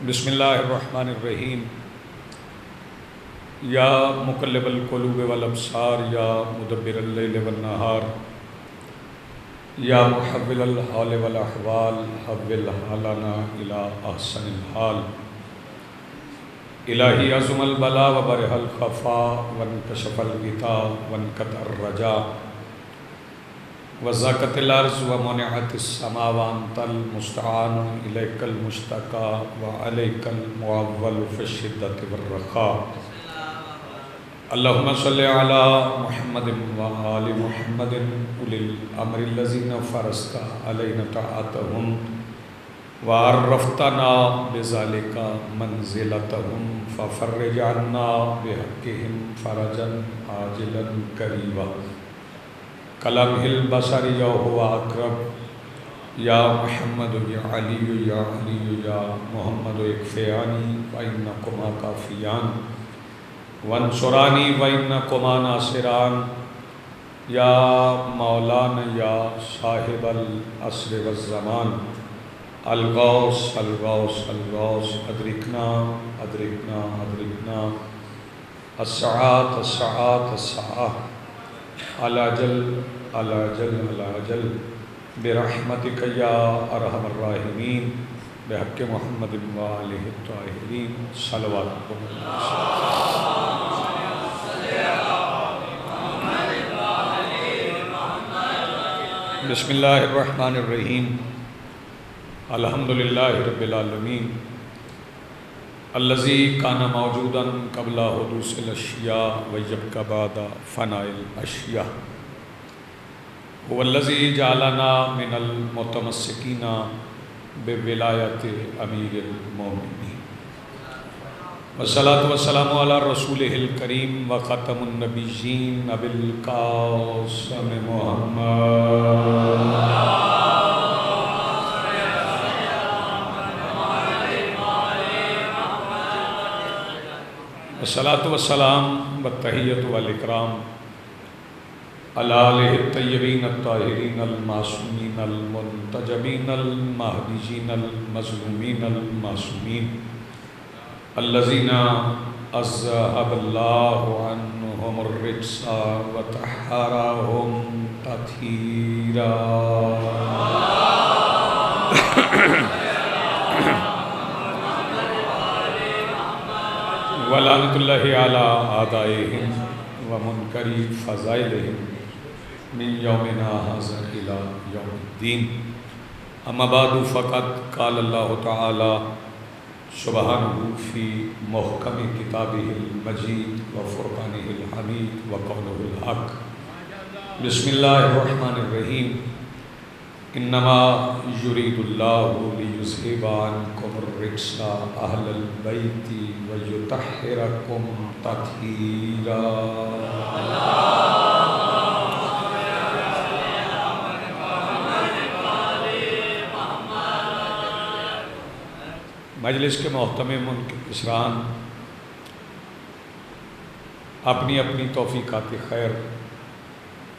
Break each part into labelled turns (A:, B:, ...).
A: بسم اللہ الرحمن الرحیم۔ یا مقلب القلوب والابصار، یا مدبر اللیل والنہار، یا محول الحال والاحوال، حول حالنا الی احسن الحال۔ الہی عظم البلا وبرح الخفا، وانکشف الغطا وانقطع الرجا، وضاقت الارض ومنعت السماء وانت المستعان الیک المشتکا وعلیک المعول فی الشدۃ والرخاء۔ اللہم صلی علی محمد وآل محمد اولی الامر الذین فرضت علینا طاعتہم وعرفتنا بذلک منزلتہم ففرج عنا بحقہم فرجا عاجلا قریبا۔ کلمہ البصر یا هو اقرب، یا محمد یا علی یا علی یا محمد اکفیانی فإنکما کافیان، وانصرانی فإنکما ناصران، یا مولانا یا صاحب العصر والزمان، الغوث الغوث الغوث، ادرکنا ادرکنا ادرکنا، الساعات الساعات الساعات، العجل العجل العجل، برحمتک یا ارحم الراحمین، بحق محمد وآلہ الطاہرین، صلوات بسم اللہ الرحمن الرحیم۔ الحمدللہ رب العالمین، الذی کان موجودا قبل حدوث الاشیاء ویبقی بعد فناء الاشیاء، هو الذی جعلنا من المتمسکین بولایت امیر المومنین، والصلاة والسلام علی رسولہ الکریم وخاتم النبیین ابی القاسم محمد والصلاة والسلام والتحیۃ والاکرام علی آلہ الطیبین الطاہرین المعصومین المنتجبین المہدیین المظلومین المعصومین، الذین اذھب اللہ عنہم الرجس وطہرہم تطہیرا۔ ولعنۃ اللہ علی اعدائہم ومنکری فضائلہم من یومنا ھذا الی یوم الدین۔ اما بعد فقد قال اللہ تعالی سبحانہ فی محکم کتابہ المجید وفرقانہ الحمید وقولہ الحق۔ بسم اللہ الرحمن الرحیم۔ انما یرید اللہ لیذھب عنکم الرجس اہل البیت ویطہرکم تطہیرا۔ مجلس کے محتمم منکسران، اپنی اپنی توفیقات خیر،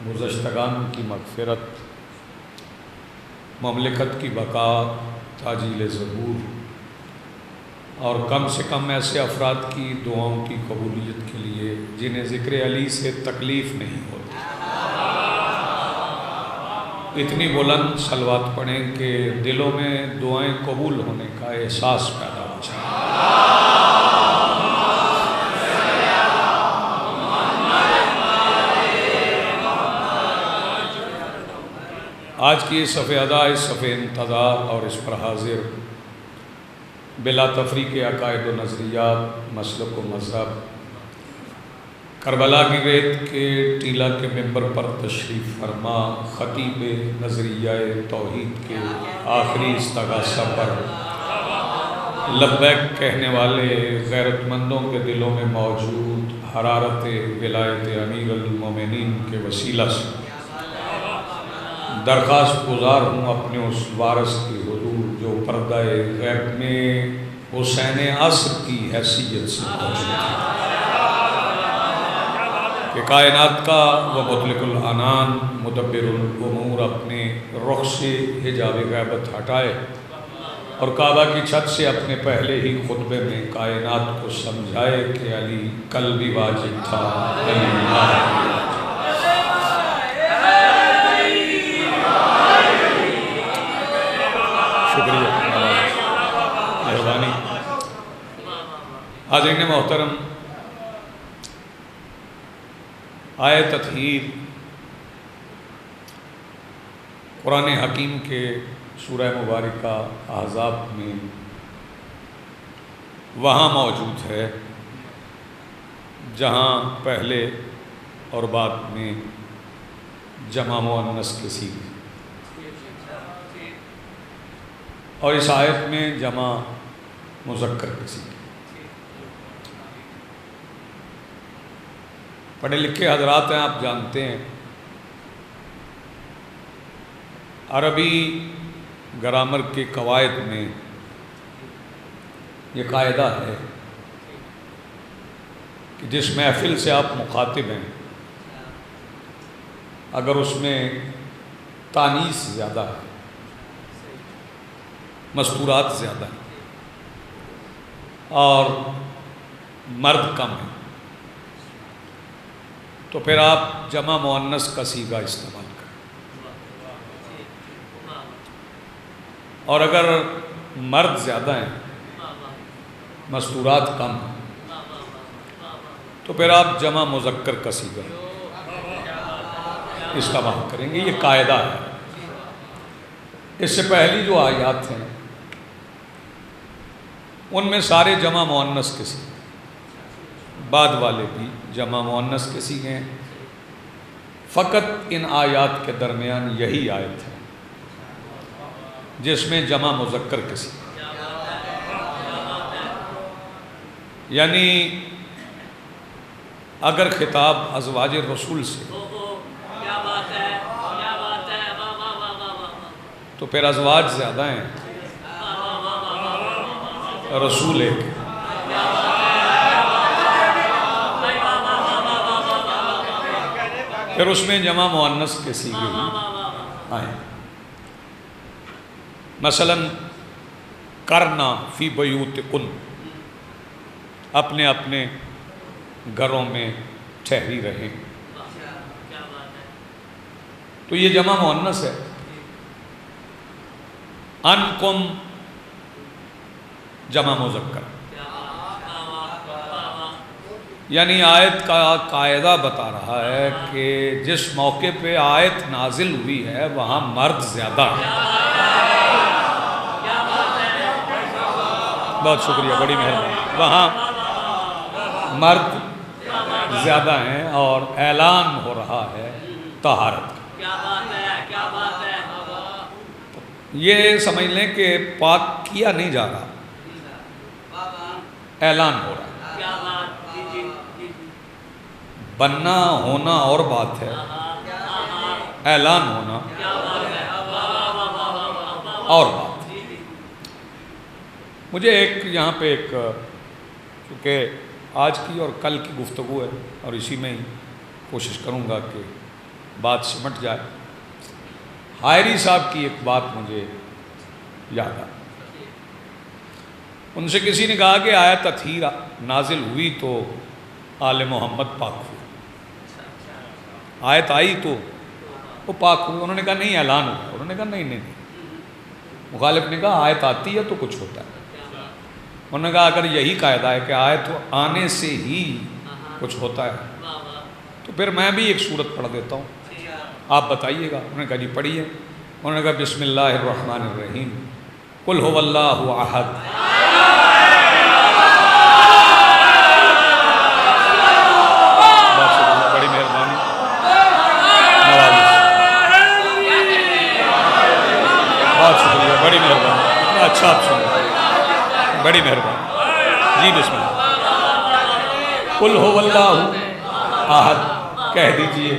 A: گزشتگان کی مغفرت، مملکت کی بقا، تعجیل ظہور، اور کم سے کم ایسے افراد کی دعاؤں کی قبولیت کے لیے جنہیں ذکر علی سے تکلیف نہیں ہوتی، اتنی بلند صلوات پڑھیں کہ دلوں میں دعائیں قبول ہونے کا احساس پیدا ہو جائے۔ آج کی اس صف ادا، اس صف انتظار اور اس پر حاضر بلا تفریق عقائد و نظریات، مسلک و مذہب، کربلا کی ریت کے ٹیلہ کے ممبر پر تشریف فرما خطیب نظریہ توحید کے آخری استغاثہ پر لبیک کہنے والے غیرت مندوں کے دلوں میں موجود حرارت ولایت امیر المومنین کے وسیلہ سے درخواست گزار ہوں اپنے اس وارث کی حضور جو پردہ غیب میں حسین عصر کی حیثیت سے موجود ہے، کہ کائنات کا وہ مطلق العنان مدبر الامور اپنے رخ سے حجاب غیبت ہٹائے اور کعبہ کی چھت سے اپنے پہلے ہی خطبے میں کائنات کو سمجھائے کہ علی کل بھی واجب تھا، علی آج بھی واجب۔ شکریہ، مہربانی۔ حاضرین محترم، آیت تطہیر قرآن حکیم کے سورہ مبارکہ احزاب میں وہاں موجود ہے جہاں پہلے اور بعد میں جمع مؤنث کے صیغے، اور اس آیت میں جمع مذکر کے صیغے۔ پڑھے لکھے حضرات ہیں، آپ جانتے ہیں عربی گرامر کے قواعد میں یہ قاعدہ ہے کہ جس محفل سے آپ مخاطب ہیں اگر اس میں تانیث زیادہ ہے، مستورات زیادہ ہیں اور مرد کم ہیں، تو پھر آپ جمع مؤنث کا صیغہ استعمال کریں، اور اگر مرد زیادہ ہیں، مستورات کم ہیں، تو پھر آپ جمع مذکر کا صیغہ استعمال کریں گے۔ یہ قاعدہ ہے۔ اس سے پہلی جو آیات ہیں ان میں سارے جمع مؤنث کے صیغے، بعد والے بھی جمع مؤنث کے صیغے ہیں، فقط ان آیات کے درمیان یہی آیت ہے جس میں جمع مذکر کے صیغے، یعنی اگر خطاب ازواج رسول سے تو پھر ازواج زیادہ ہیں، رسول ایک۔ پھر اس میں جمع مؤنث کے صیغے ہی آئیں، مثلا کرنا فی بیوتکن، اپنے اپنے گھروں میں ٹھہری رہیں، تو یہ جمع مؤنث ہے۔ انکم جمع مذکر، یعنی آیت کا قاعدہ بتا رہا ہے کہ جس موقع پہ آیت نازل ہوئی ہے وہاں مرد زیادہ ہے۔ بہت شکریہ، بڑی مہربانی۔ وہاں مرد زیادہ ہیں اور اعلان ہو رہا ہے طہارت کا۔ یہ سمجھ لیں کہ پاک کیا نہیں جا رہا، اعلان ہو رہا ہے۔ بننا ہونا اور بات ہے، اعلان ہونا اور بات۔ مجھے ایک یہاں پہ ایک، کیونکہ آج کی اور کل کی گفتگو ہے اور اسی میں ہی کوشش کروں گا کہ بات سمٹ جائے، حائری صاحب کی ایک بات مجھے یاد آئی۔ ان سے کسی نے کہا کہ آیت تطہیر نازل ہوئی تو آل محمد پاک ہوئے، آیت آئی تو وہ پاک ہوئے۔ انہوں نے کہا نہیں، اعلان ہوا۔ انہوں نے کہا نہیں نہیں نہیں، مخالف نے کہا آیت آتی ہے تو کچھ ہوتا ہے۔ انہوں نے کہا اگر یہی قاعدہ ہے کہ آیت آنے سے ہی کچھ ہوتا ہے تو پھر میں بھی ایک سورت پڑھ دیتا ہوں، آپ بتائیے گا۔ انہوں نے کہا جی پڑھیے۔ انہوں نے کہا بسم اللہ الرحمن الرحیم، قل هو اللہ احد۔ بڑی مہربانی، بہت شکریہ، بڑی مہربانی، اتنا اچھا آپ سن رہے ہیں، بڑی مہربانی جی۔ بسم اللہ، قل هو اللہ احد، کہہ دیجئے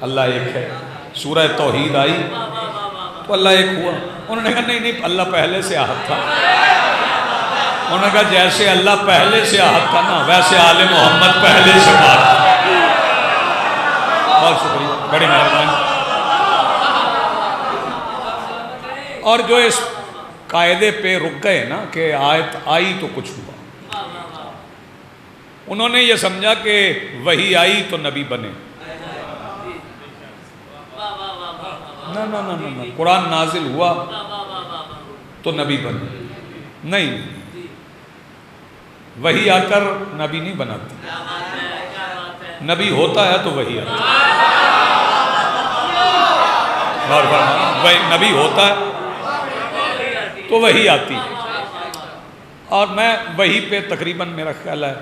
A: اللہ ایک ہے۔ سورہ توحید آئی تو اللہ ایک ہوا۔ انہوں نے کہا نہیں نہیں، اللہ پہلے سے احد تھا۔ انہوں نے کہا جیسے اللہ پہلے سے احد تھا نا، ویسے آل محمد پہلے سے احد تھا۔ بہت شکریہ، بڑی مہربانی۔ اور جو اس قاعدے پہ رک گئے نا کہ آیت آئی تو کچھ ہوا. انہوں نے یہ سمجھا کہ وحی آئی تو نبی بنے. نہ قرآن نازل ہوا تو نبی بنے. نہیں، وحی آ کر نبی نہیں بناتی. نبی ہوتا ہے تو وحی آتی ہے. نبی ہوتا ہے تو وحی آتی ہے. اور میں وحی پہ تقریباً میرا خیال ہے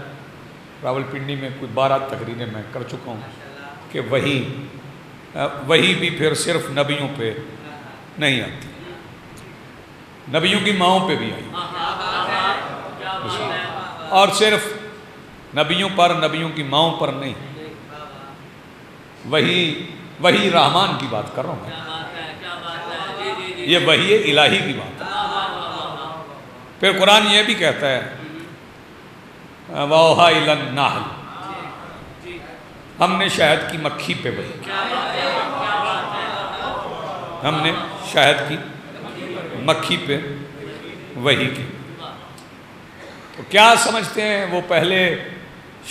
A: راول پنڈی میں کوئی 12 تقریریں میں کر چکا ہوں کہ وحی بھی پھر صرف نبیوں پہ نہیں آتی، نبیوں کی ماؤں پہ بھی آئی. اور صرف نبیوں پر، نبیوں کی ماؤں پر نہیں. وحی رحمان کی بات کر رہا ہوں میں، یہ وحی الہی کی بات ہے. پھر قرآن یہ بھی کہتا ہے وَأَوْحَىٰ إِلَى النَّحْلِ، ہم نے شہد کی مکھی پہ وحی کی. ہم نے شہد کی مکھی پہ وحی کی. تو کیا سمجھتے ہیں وہ پہلے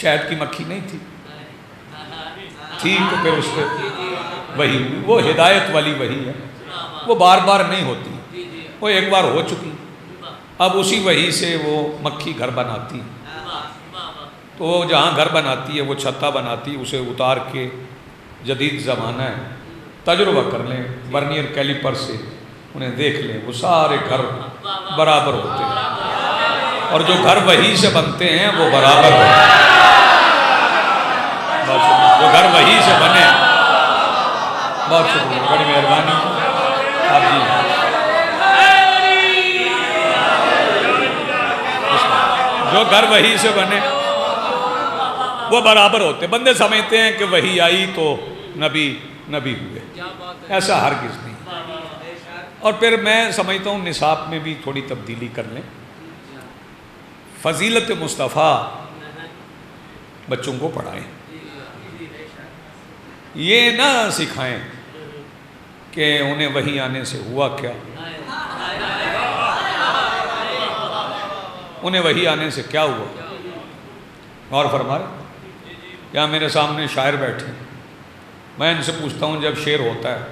A: شہد کی مکھی نہیں تھی؟ تھی تو پھر اس پہ وحی ہوئی. وہ ہدایت والی وحی ہے، وہ بار بار نہیں ہوتی، وہ ایک بار ہو چکی. اب اسی وحی سے وہ مکھی گھر بناتی، تو وہ جہاں گھر بناتی ہے وہ چھتا بناتی، اسے اتار کے جدید زمانہ ہے تجربہ کر لیں ورنیئر کیلیپر سے، انہیں دیکھ لیں، وہ سارے گھر برابر ہوتے ہیں. اور جو گھر وحی سے بنتے ہیں وہ برابر ہوتے ہیں. جو گھر وحی سے بنے. بہت شکریہ، بڑی مہربانی آپ جی. جو گھر وحی سے بنے وہ برابر ہوتے. بندے سمجھتے ہیں کہ وحی آئی تو نبی ہوئے، ایسا ہرگز نہیں. اور پھر میں سمجھتا ہوں نصاب میں بھی تھوڑی تبدیلی کر لیں. فضیلت مصطفیٰ بچوں کو پڑھائیں، یہ نہ سکھائیں کہ انہیں وحی آنے سے ہوا کیا. انہیں وحی آنے سے کیا ہوا. غور فرمائے. یہاں میرے سامنے شاعر بیٹھے، میں ان سے پوچھتا ہوں جب شعر ہوتا ہے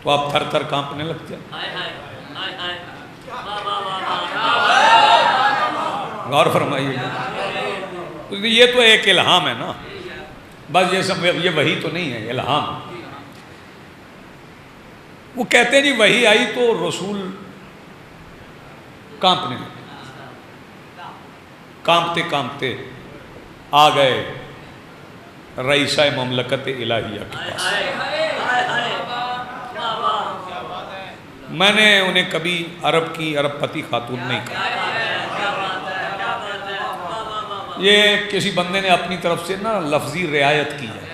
A: تو آپ تھر تھر کانپنے لگتے ہیں. غور فرمائیے. یہ تو ایک الہام ہے نا، بس یہ وحی تو نہیں ہے، الہام. وہ کہتے ہیں جی وحی آئی تو رسول کانپنے لگے. کانپتے کانپتے آ گئے رئیسہ مملکت الہیہ کے پاس. میں نے انہیں کبھی عرب پتی خاتون نہیں کہا. یہ کسی بندے نے اپنی طرف سے نا لفظی رعایت کی ہے.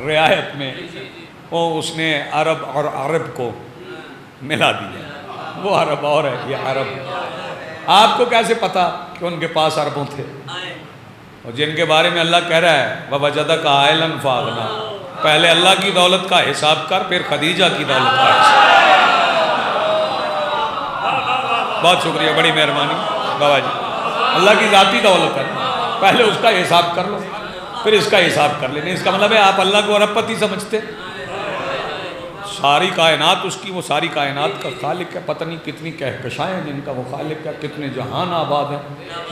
A: رعایت میں اس نے عرب اور عرب کو ملا دیا. وہ عرب اور ہے، یہ عرب. آپ کو کیسے پتا کہ ان کے پاس عربوں تھے؟ اور جن کے بارے میں اللہ کہہ رہا ہے وَوَجَدَكَ عَائِلًا فَأَغْنَىٰ، پہلے اللہ کی دولت کا حساب کر پھر خدیجہ کی دولت کا حساب. بہت شکریہ، بڑی مہربانی بابا جی. اللہ کی ذاتی دولت ہے، پہلے اس کا حساب کر لو پھر اس کا حساب کر لینے. اس کا مطلب ہے آپ اللہ کو عرب پتی سمجھتے. ساری کائنات اس کی، وہ ساری کائنات کا خالق ہے. پتہ نہیں کتنی کہکشائیں جن کا وہ خالق ہے، کتنے جہان آباد ہیں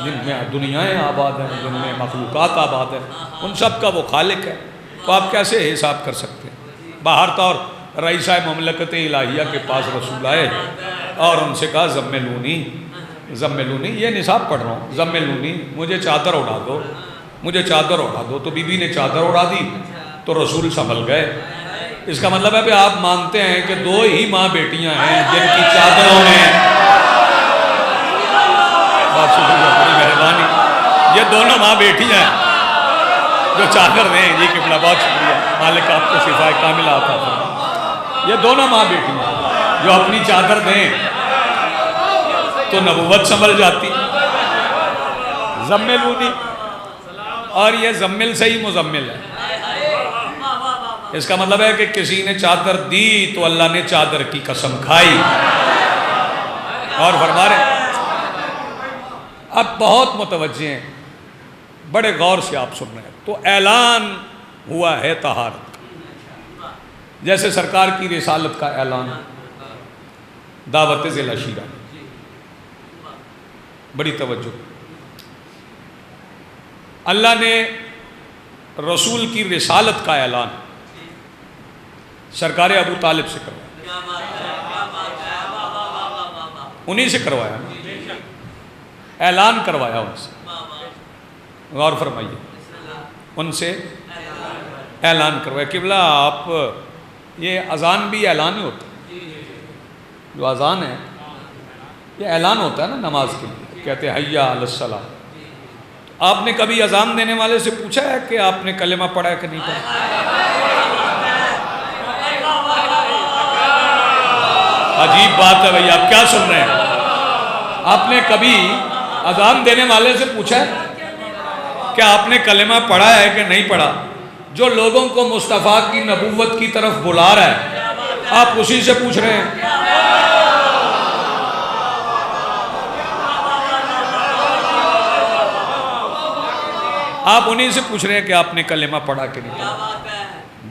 A: جن میں دنیایں آباد ہیں، جن میں مخلوقات آباد ہیں، ان سب کا وہ خالق ہے. تو آپ کیسے حساب کر سکتے ہیں؟ باہر طور رئیسہ مملکت الہیہ کے پاس رسول آئے اور ان سے کہا زملونی. یہ نصاب پڑھ رہا ہوں. زملونی، مجھے چادر اڑا دو، مجھے چادر اڑا دو. تو بی بی نے چادر اڑا دی تو رسول سنبھل گئے. اس کا مطلب ہے کہ آپ مانتے ہیں کہ دو ہی ماں بیٹیاں ہیں جن کی چادروں میں. بہت شکریہ، بڑی مہربانی. یہ دونوں ماں بیٹیاں ہیں جو چادر دیں. جی قبلہ بہت شکریہ، مالک آپ کو شفاء کاملہ عطا فرمائے. یہ دونوں ماں بیٹیاں جو اپنی چادر دیں تو نبوت سنبھل جاتی. زملونی، اور یہ زمل سے ہی مزمل ہے. اس کا مطلب ہے کہ کسی نے چادر دی تو اللہ نے چادر کی قسم کھائی. غور فرما رہے ہیں؟ اب بہت متوجہ ہیں، بڑے غور سے آپ سن رہے ہیں۔ تو اعلان ہوا ہے طہارت کا، جیسے سرکار کی رسالت کا اعلان دعوت ذی العشیرہ، بڑی توجہ۔ اللہ نے رسول کی رسالت کا اعلان سرکار ابو طالب سے کروایا، انہی سے کروایا، اعلان کروایا ان سے۔ غور فرمائیے، ان سے اعلان کروایا۔ قبلہ آپ، یہ اذان بھی اعلان ہی ہوتا ہے، جو اذان ہے یہ اعلان ہوتا ہے نا نماز کے لیے، کہتے ہیں حیا علی الصلاۃ۔ آپ نے کبھی اذان دینے والے سے پوچھا ہے کہ آپ نے کلمہ پڑھا ہے کہ نہیں پڑھا؟ عجیب بات ہے بھائی، آپ کیا سن رہے ہیں؟ آپ نے کبھی اذان دینے والے سے پوچھا ہے کہ آپ نے کلمہ پڑھا ہے کہ نہیں پڑھا؟ جو لوگوں کو مصطفیٰ کی نبوت کی طرف بلا رہا ہے، آپ اسی سے پوچھ رہے ہیں۔ آپ انہی سے پوچھ رہے ہیں کہ آپ نے کلمہ پڑھا کہ نہیں پڑھا۔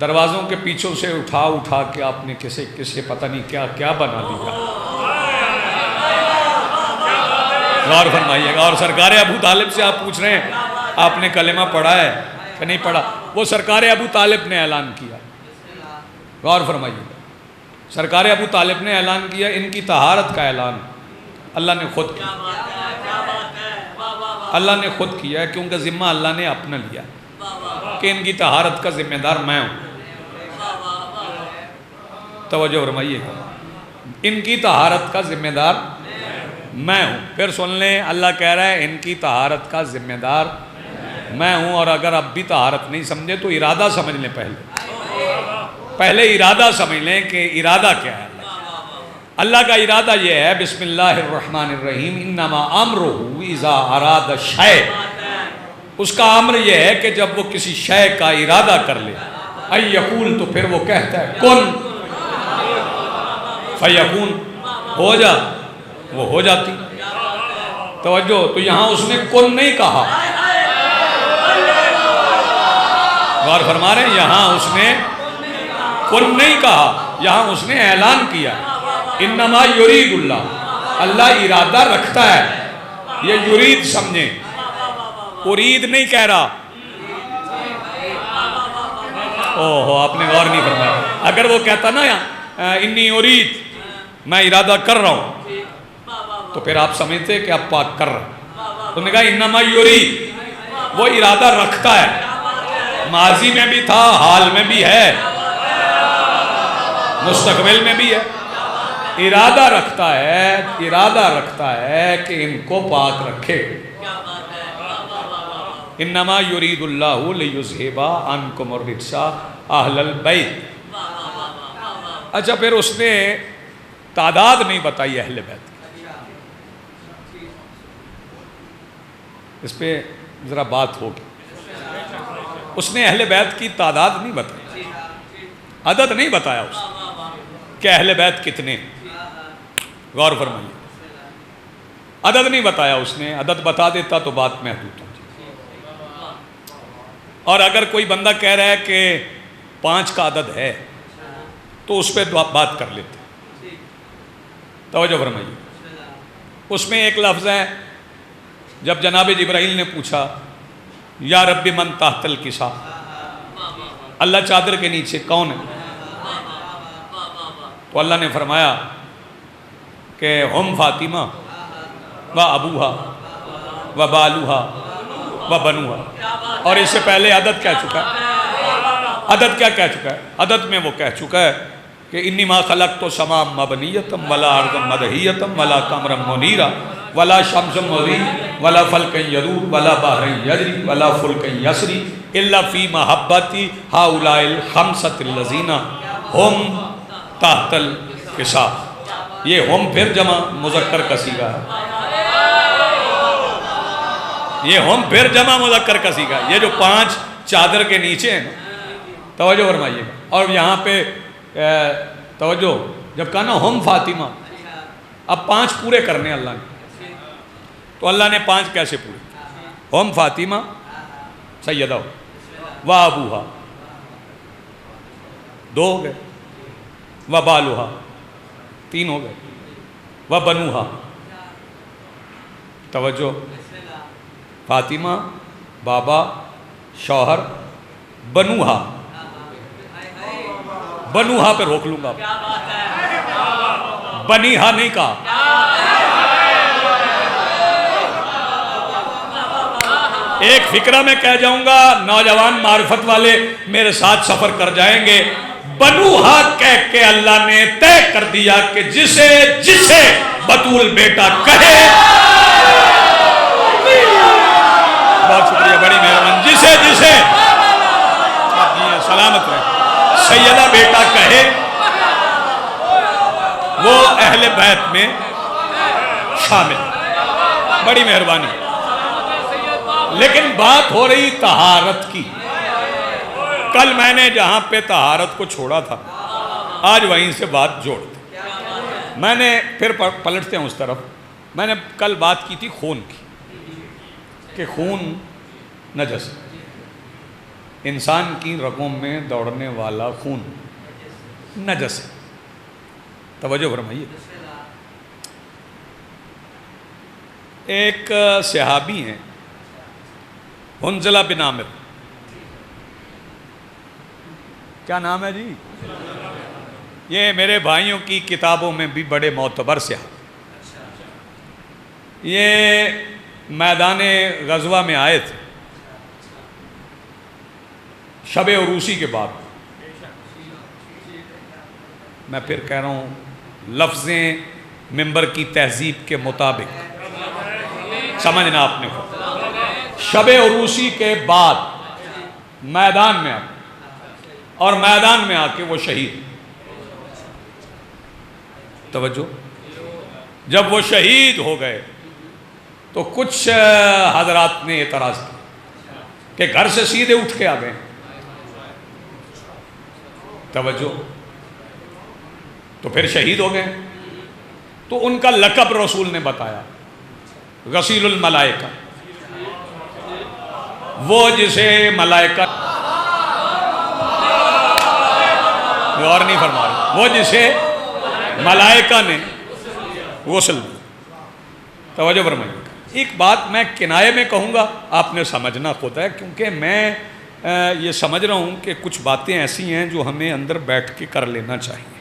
A: دروازوں کے پیچھوں سے اٹھا کے آپ نے کسے پتہ نہیں کیا کیا بنا دیا۔ غور فرمائیے گا۔ اور سرکار ابو طالب سے آپ پوچھ رہے ہیں آپ نے کلمہ پڑھا ہے کہ نہیں پڑھا؟ وہ سرکار ابو طالب نے اعلان کیا۔ غور فرمائیے گا، سرکار ابو طالب نے اعلان کیا، ان کی طہارت کا اعلان اللہ نے خود کیا۔ اللہ نے خود کیا ہے، کیونکہ ذمہ اللہ نے اپنا لیا کہ ان کی طہارت کا ذمہ دار میں ہوں۔ توجہ فرمائیے گا، ان کی طہارت کا ذمہ دار میں ہوں۔ پھر سن لیں، اللہ کہہ رہا ہے ان کی طہارت کا ذمہ دار میں ہوں۔ اور اگر اب بھی طہارت نہیں سمجھے تو ارادہ سمجھ لیں، پہلے ارادہ سمجھ لیں کہ ارادہ کیا ہے۔ اللہ کا ارادہ یہ ہے، بسم اللہ الرحمن الرحیم، انما امرہ اذا اراد شیء۔ اس کا امر یہ ہے کہ جب وہ کسی شے کا ارادہ کر لے، ان یقول، تو پھر وہ کہتا ہے کن فیکون، ہو جا، وہ ہو جاتی۔ توجہ، تو یہاں اس نے کن نہیں کہا، غور فرما رہے ہیں، یہاں اس نے کن نہیں کہا، یہاں اس نے اعلان کیا، انما یرید اللہ، اللہ ارادہ رکھتا ہے۔ یہ یرید سمجھیں، ارید نہیں کہہ رہا۔ اوہو، آپ نے غور نہیں فرمایا۔ اگر وہ کہتا نا انی ارید، میں ارادہ کر رہا ہوں، تو پھر آپ سمجھتے کہ آپ پاک کر رہا ہیں۔ تو نے کہا انما یرید، وہ ارادہ رکھتا ہے، ماضی میں بھی تھا، حال میں بھی ہے، مستقبل میں بھی ہے۔ ارادہ رکھتا ہے کہ ان کو پاک رکھے۔ انما یرید اللہ لیذھب عنکم الرجس اہل البیت۔ اچھا، پھر اس نے تعداد نہیں بتائی اہل بیت کی، اس پہ ذرا بات ہوگی۔ اس نے اہل بیت کی تعداد نہیں بتائی، عدد نہیں بتایا اس نے کہ اہل بیت کتنے۔ غور فرمائیے، عدد نہیں بتایا اس نے، عدد بتا دیتا تو بات محدود ہوتی۔ اور اگر کوئی بندہ کہہ رہا ہے کہ 5 کا عدد ہے تو اس پہ بات کر لیتے۔ توجہ فرمائیے، اس میں ایک لفظ ہے، جب جناب جبرائیل نے پوچھا یا رب من تحت الکسا، اللہ چادر کے نیچے کون ہے؟ تو اللہ نے فرمایا کہ ہم فاطمہ و ابوہا و بالوہا و بنوہا۔ اور اس سے پہلے عدد کہہ چکا ہے، عدد کیا کہہ چکا ہے؟ عدد میں وہ کہہ چکا ہے کہ انی ما خلقت سماء مبنیتم ولا ارض مدحیتم ولا قمرا منیرا ولا شمس مضیء ولا فلک یدور ولا بحر یجری ولا فلک یسری الا فی محبتی ہؤلاء الخمسۃ الذین ہم تحت الکسا۔ یہ ہم پھر جمع مذکر کا صیغہ ہے، یہ ہم پھر جمع مذکر کا صیغہ ہے۔ یہ جو 5 چادر کے نیچے ہیں، توجہ فرمائیے گا۔ اور یہاں پہ توجہ، جب کہا نا ہم فاطمہ، اب 5 پورے کرنے اللہ نے. تو اللہ نے 5 کیسے پورے؟ ہم فاطمہ سیدہ و ابوہا 2 ہو گئے، و بالوہا 3 ہو گئے، و بنوہا. توجہ، فاطمہ، بابا، شوہر، بنوہا. بنوہا پہ روک لوں گا، بنیہا نہیں کہا. ایک فکرہ میں کہہ جاؤں گا، نوجوان معرفت والے میرے ساتھ سفر کر جائیں گے. بنوہا کہہ کے اللہ نے طے کر دیا کہ جسے جسے بطول بیٹا کہے. بہت شکریہ، بڑی مہربانی. جسے جسے سلامت رہے سیدہ بیٹا کہے وہ اہل بیت میں شامل. بڑی مہربانی. لیکن بات ہو رہی طہارت کی. کل میں نے جہاں پہ طہارت کو چھوڑا تھا آج وہیں سے بات جوڑ دی. میں نے پھر پلٹتے ہیں اس طرف. میں نے کل بات کی تھی خون کی، کہ خون نجس ہے. انسان کی رگوں میں دوڑنے والا خون نجس ہے. توجہ فرمائیے. ایک صحابی ہیں حنظلہ بن عامر. کیا نام ہے جی؟ یہ میرے بھائیوں کی کتابوں میں بھی بڑے معتبر صحابی. یہ میدان غزوہ میں آئے تھے شب عروسی کے بعد. میں پھر کہہ رہا ہوں لفظیں منبر کی تہذیب کے مطابق سمجھنا آپ نے. شب عروسی کے بعد میدان میں آ اور میدان میں آ کے وہ شہید. توجہ. جب وہ شہید ہو گئے تو کچھ حضرات نے اعتراض کیا کہ گھر سے سیدھے اٹھ کے آ گئے. توجہ. تو پھر شہید ہو گئے. تو ان کا لقب رسول نے بتایا غسیل الملائکہ. وہ جسے ملائکہ غور نہیں فرما رہے، وہ جسے ملائکہ نے غسل دی. توجہ فرمائیے. ایک بات میں کنایے میں کہوں گا، آپ نے سمجھنا خود ہے، کیونکہ میں یہ سمجھ رہا ہوں کہ کچھ باتیں ایسی ہیں جو ہمیں اندر بیٹھ کے کر لینا چاہیے.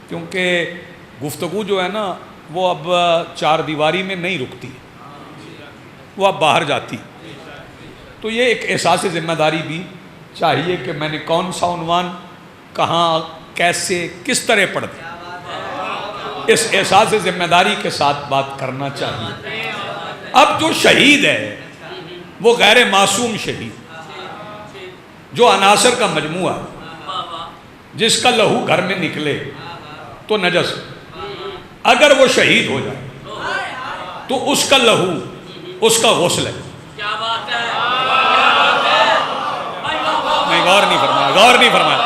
A: کیونکہ گفتگو جو ہے نا وہ اب 4 دیواری میں نہیں رکتی، وہ اب باہر جاتی. تو یہ ایک احساس ذمہ داری بھی چاہیے کہ میں نے کون سا عنوان کہاں کیسے کس طرح پڑھ دیا. اس احساس ذمہ داری کے ساتھ بات کرنا چاہیے. اب جو شہید ہے وہ غیر معصوم شہید، جو عناصر کا مجموعہ جس کا لہو گھر میں نکلے تو نجس. اگر وہ شہید ہو جائے تو اس کا لہو اس کا غسل ہے. نہیں، غور نہیں فرمایا، غور نہیں فرمایا.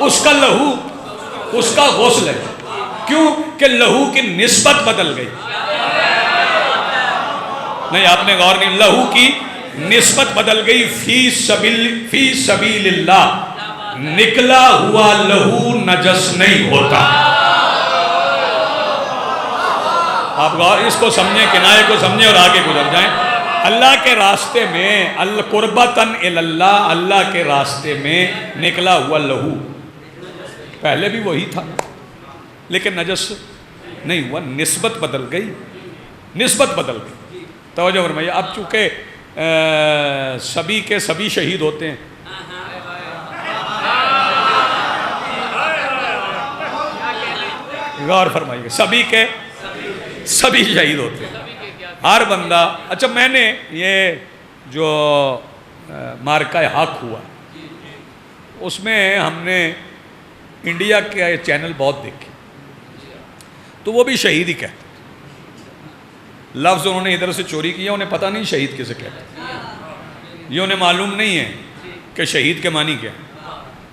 A: اس کا لہو اس کا غسل ہے. کیوں کہ لہو کی نسبت بدل گئی. نہیں، آپ نے غور نہیں. لہو کی نسبت بدل گئی. فی سبیل اللہ نکلا ہوا لہو نجس نہیں ہوتا. آپ غور اس کو سمجھیں، کنایے کو سمجھیں اور آگے گزر جائیں. اللہ کے راستے میں قربتاً اللہ، اللہ کے راستے میں نکلا ہوا لہو پہلے بھی وہی تھا لیکن نجس نہیں ہوا. نسبت بدل گئی، نسبت بدل گئی. توجہ فرمائیے. اب چونکہ سبھی کے سبھی شہید ہوتے ہیں، غور فرمائیے، سبھی کے سبھی شہید ہوتے ہیں. ہر بندہ. اچھا، میں نے یہ جو مارکہ حق ہوا اس میں ہم نے انڈیا کے چینل بہت دیکھے، تو وہ بھی شہید ہی کہتے. لفظ انہوں نے ادھر سے چوری کیا، انہیں پتہ نہیں شہید کسے کہتے، یہ انہیں معلوم نہیں ہے کہ شہید کے معنی کیا.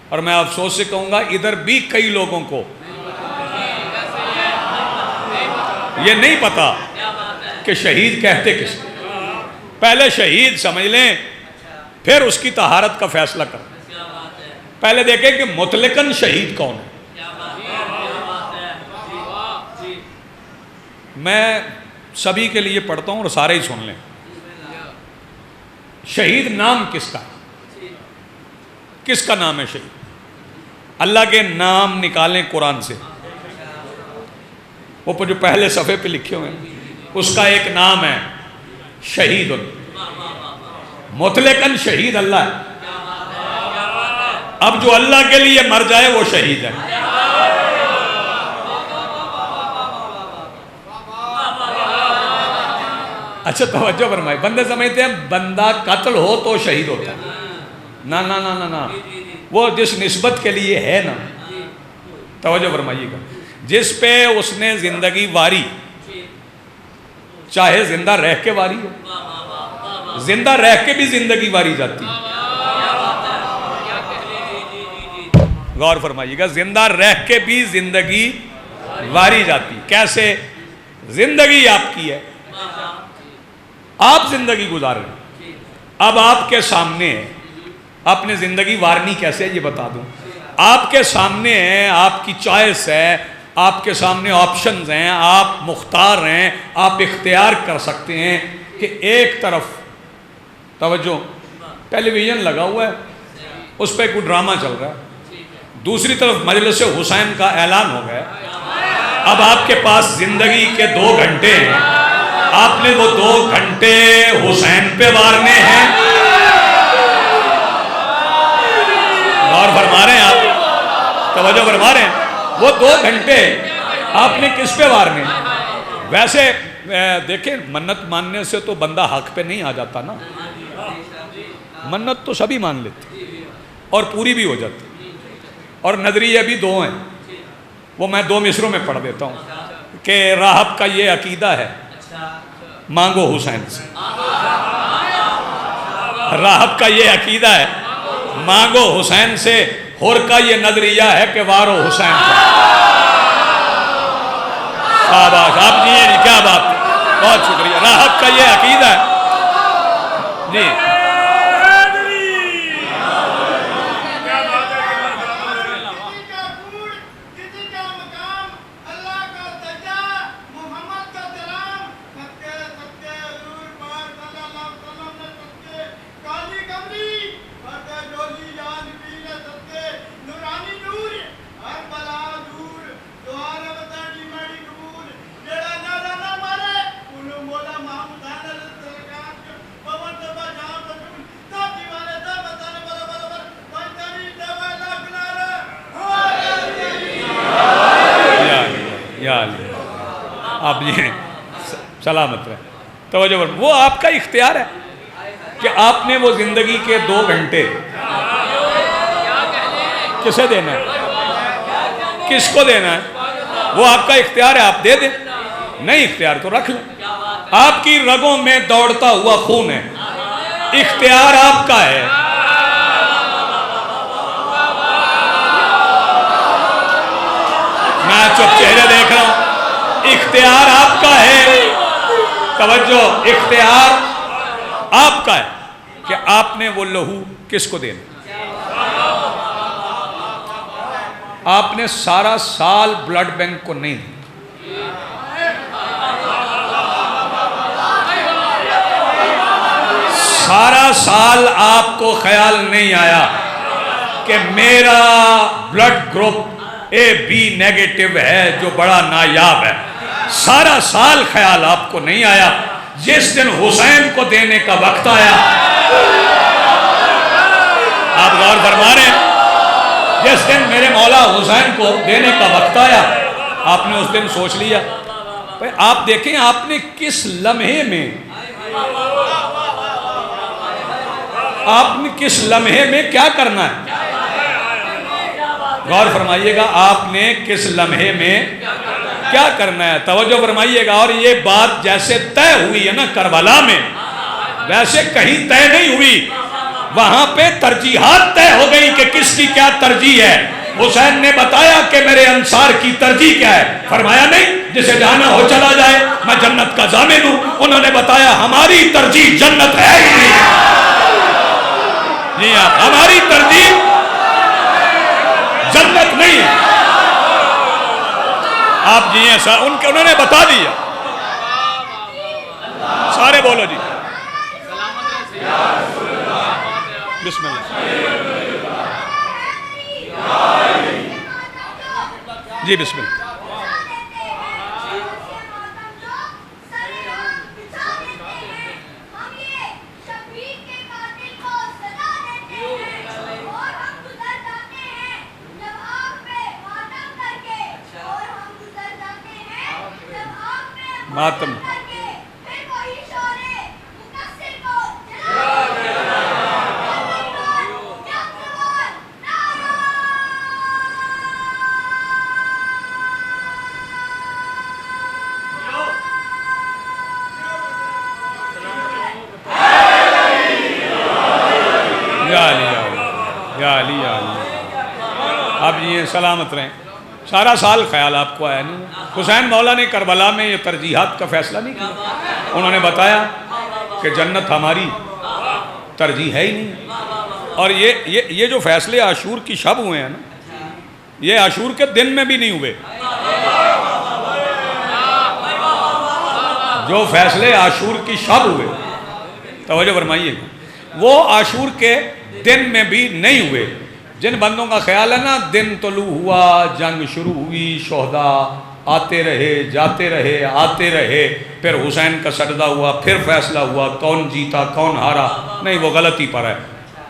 A: اور میں افسوس سے کہوں گا ادھر بھی کئی لوگوں کو یہ نہیں پتا کہ شہید کہتے کس کو. پہلے شہید سمجھ لیں پھر اس کی طہارت کا فیصلہ کریں. پہلے دیکھیں کہ مطلقاً شہید کون ہے. میں سبھی کے لیے پڑھتا ہوں اور سارے ہی سن لیں. شہید نام کس کا ہے؟ کس کا نام ہے شہید؟ اللہ کے نام نکالیں قرآن سے. وہ جو پہلے صفحے پہ لکھے ہوئے ہیں اس کا ایک نام ہے شہید. مطلقاً شہید اللہ ہے. اب جو اللہ کے لیے مر جائے وہ شہید ہے. اچھا توجہ فرمائے. بندے سمجھتے ہیں بندہ قتل ہو تو شہید ہوتا ہے. نا نا نا نا نا، وہ جس نسبت کے لیے ہے نا، توجہ فرمائیے گا، جس پہ اس نے زندگی واری، چاہے زندہ رہ کے واری ہو، زندہ رہ کے بھی زندگی واری جاتی ہے. غور فرمائیے گا، زندہ رہ کے بھی زندگی واری جاتی. کیسے؟ زندگی آپ کی ہے، آپ زندگی گزار رہے ہیں. اب آپ کے سامنے ہے، آپ نے زندگی وارنی کیسے یہ بتا دوں. آپ کے سامنے ہے، آپ کی چوائس ہے، آپ کے سامنے آپشنز ہیں، آپ مختار ہیں، آپ اختیار کر سکتے ہیں کہ ایک طرف توجہ ٹیلی ویژن لگا ہوا ہے، اس پہ کوئی ڈرامہ چل رہا ہے، دوسری طرف مجلس حسین کا اعلان ہو گیا. اب آپ کے پاس زندگی کے 2 گھنٹے ہیں، آپ نے وہ 2 گھنٹے حسین پہ وارنے ہیں. غور فرما رہے ہیں آپ، توجہ فرما رہے ہیں. وہ 2 گھنٹے آپ نے کس پہ وارنے ہیں؟ ویسے دیکھیں منت ماننے سے تو بندہ حق پہ نہیں آ جاتا نا. منت تو سبھی مان لیتے اور پوری بھی ہو جاتی. اور نظریے بھی 2 ہیں، وہ میں 2 مصروں میں پڑھ دیتا ہوں کہ راہب کا یہ عقیدہ ہے مانگو حسین سے. راہب کا یہ عقیدہ ہے مانگو حسین سے. حر کا یہ نظریہ ہے کہ وارو حسین کا. شاباش آپ جی، کیا بات ہے، بہت شکریہ. راہب کا یہ عقیدہ ہے جی. آپ یہ سلامت رہے. توجہ پر وہ آپ کا اختیار ہے کہ آپ نے وہ زندگی کے 2 گھنٹے کسے دینا ہے، کس کو دینا ہے، وہ آپ کا اختیار ہے. آپ دے دیں، نہیں اختیار تو رکھ لیں. آپ کی رگوں میں دوڑتا ہوا خون ہے، اختیار آپ کا ہے. میں چپ چہرے دیکھ رہا ہوں. اختیار آپ کا ہے، توجہ، اختیار آپ کا ہے کہ آپ نے وہ لہو کس کو دینا. آپ نے سارا سال بلڈ بینک کو نہیں دیا. سارا سال آپ کو خیال نہیں آیا کہ میرا بلڈ گروپ AB نیگیٹو ہے جو بڑا نایاب ہے. سارا سال خیال آپ کو نہیں آیا. جس دن حسین کو دینے کا وقت آیا، آپ غور فرما رہے ہیں، جس دن میرے مولا حسین کو دینے کا وقت آیا، آپ نے اس دن سوچ لیا. آپ دیکھیں آپ نے کس لمحے میں، آپ نے کس لمحے میں کیا کرنا ہے. غور فرمائیے گا آپ نے کس لمحے میں کیا کرنا ہے. توجہ فرمائیے گا. اور یہ بات جیسے طے ہوئی ہے نا کربلا میں، ویسے کہیں طے نہیں ہوئی. وہاں پہ ترجیحات طے ہو گئی کہ کس کی کیا ترجیح ہے. حسین نے بتایا کہ میرے انصار کی ترجیح کیا ہے. فرمایا نہیں جسے جانا ہو چلا جائے، میں جنت کا ضامن ہوں۔ انہوں نے بتایا ہماری ترجیح جنت ہے ہی نہیں۔ جی ہاں، ہماری ترجیح جنت نہیں ہے۔ آپ جی ہیں، انہوں نے بتا دیا۔ سارے بولو جی بسم اللہ۔ جی بسم اللہ۔ ماتم یا علی یا علی۔ آپ یہ سلامت رہیں۔ سارا سال خیال آپ کو آیا نہیں؟ حسین مولا نے کربلا میں یہ ترجیحات کا فیصلہ نہیں کیا؟ انہوں نے بتایا کہ جنت ہماری ترجیح ہے ہی نہیں۔ اور یہ جو فیصلے عاشور کی شب ہوئے ہیں نا، یہ عاشور کے دن میں بھی نہیں ہوئے۔ جو فیصلے عاشور کی شب ہوئے، توجہ فرمائیے، وہ عاشور کے دن میں بھی نہیں ہوئے۔ جن بندوں کا خیال ہے نا دن طلوع ہوا، جنگ شروع ہوئی، شہداء آتے رہے جاتے رہے آتے رہے، پھر حسین کا سجدہ ہوا، پھر فیصلہ ہوا کون جیتا کون ہارا، نہیں، وہ غلطی پر ہے۔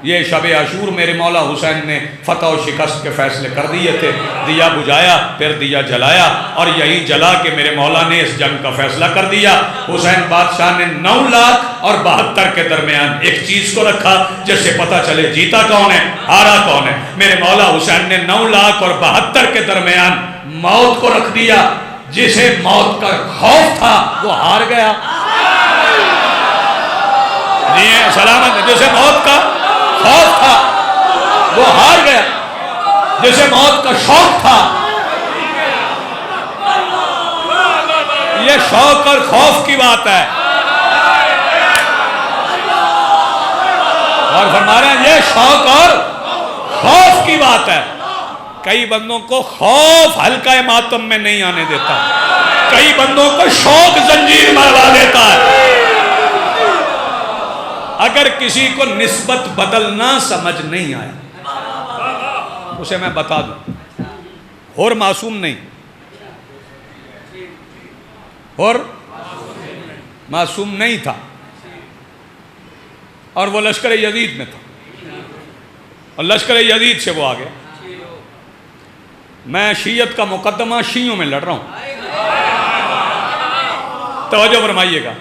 A: یہ شب عاشور میرے مولا حسین نے فتح و شکست کے فیصلے کر دیے تھے۔ دیا بجھایا، پھر دیا جلایا، اور یہی جلا کے میرے مولا نے اس جنگ کا فیصلہ کر دیا۔ حسین بادشاہ نے 9,72,000 کے درمیان ایک چیز کو رکھا جس سے پتہ چلے جیتا کون ہے ہارا کون ہے۔ میرے مولا حسین نے 9,72,000 کے درمیان موت کو رکھ دیا۔ جسے موت کا خوف تھا وہ ہار گیا۔ جی سلامت۔ جسے موت کا خوف تھا وہ ہار گیا، جسے موت کا شوق تھا۔ یہ شوق اور خوف کی بات ہے، اور فرما رہے ہیں یہ شوق اور خوف کی بات ہے۔ کئی بندوں کو خوف حلقہ ماتم میں نہیں آنے دیتا، کئی بندوں کو شوق زنجیر مروا دیتا ہے۔ اگر کسی کو نسبت بدلنا سمجھ نہیں آیا، اسے میں بتا دوں، اور معصوم نہیں، اور معصوم نہیں تھا، اور وہ لشکر یزید میں تھا، اور لشکر یزید سے وہ آ گیا۔ میں شیعت کا مقدمہ شیعوں میں لڑ رہا ہوں، توجہ فرمائیے گا۔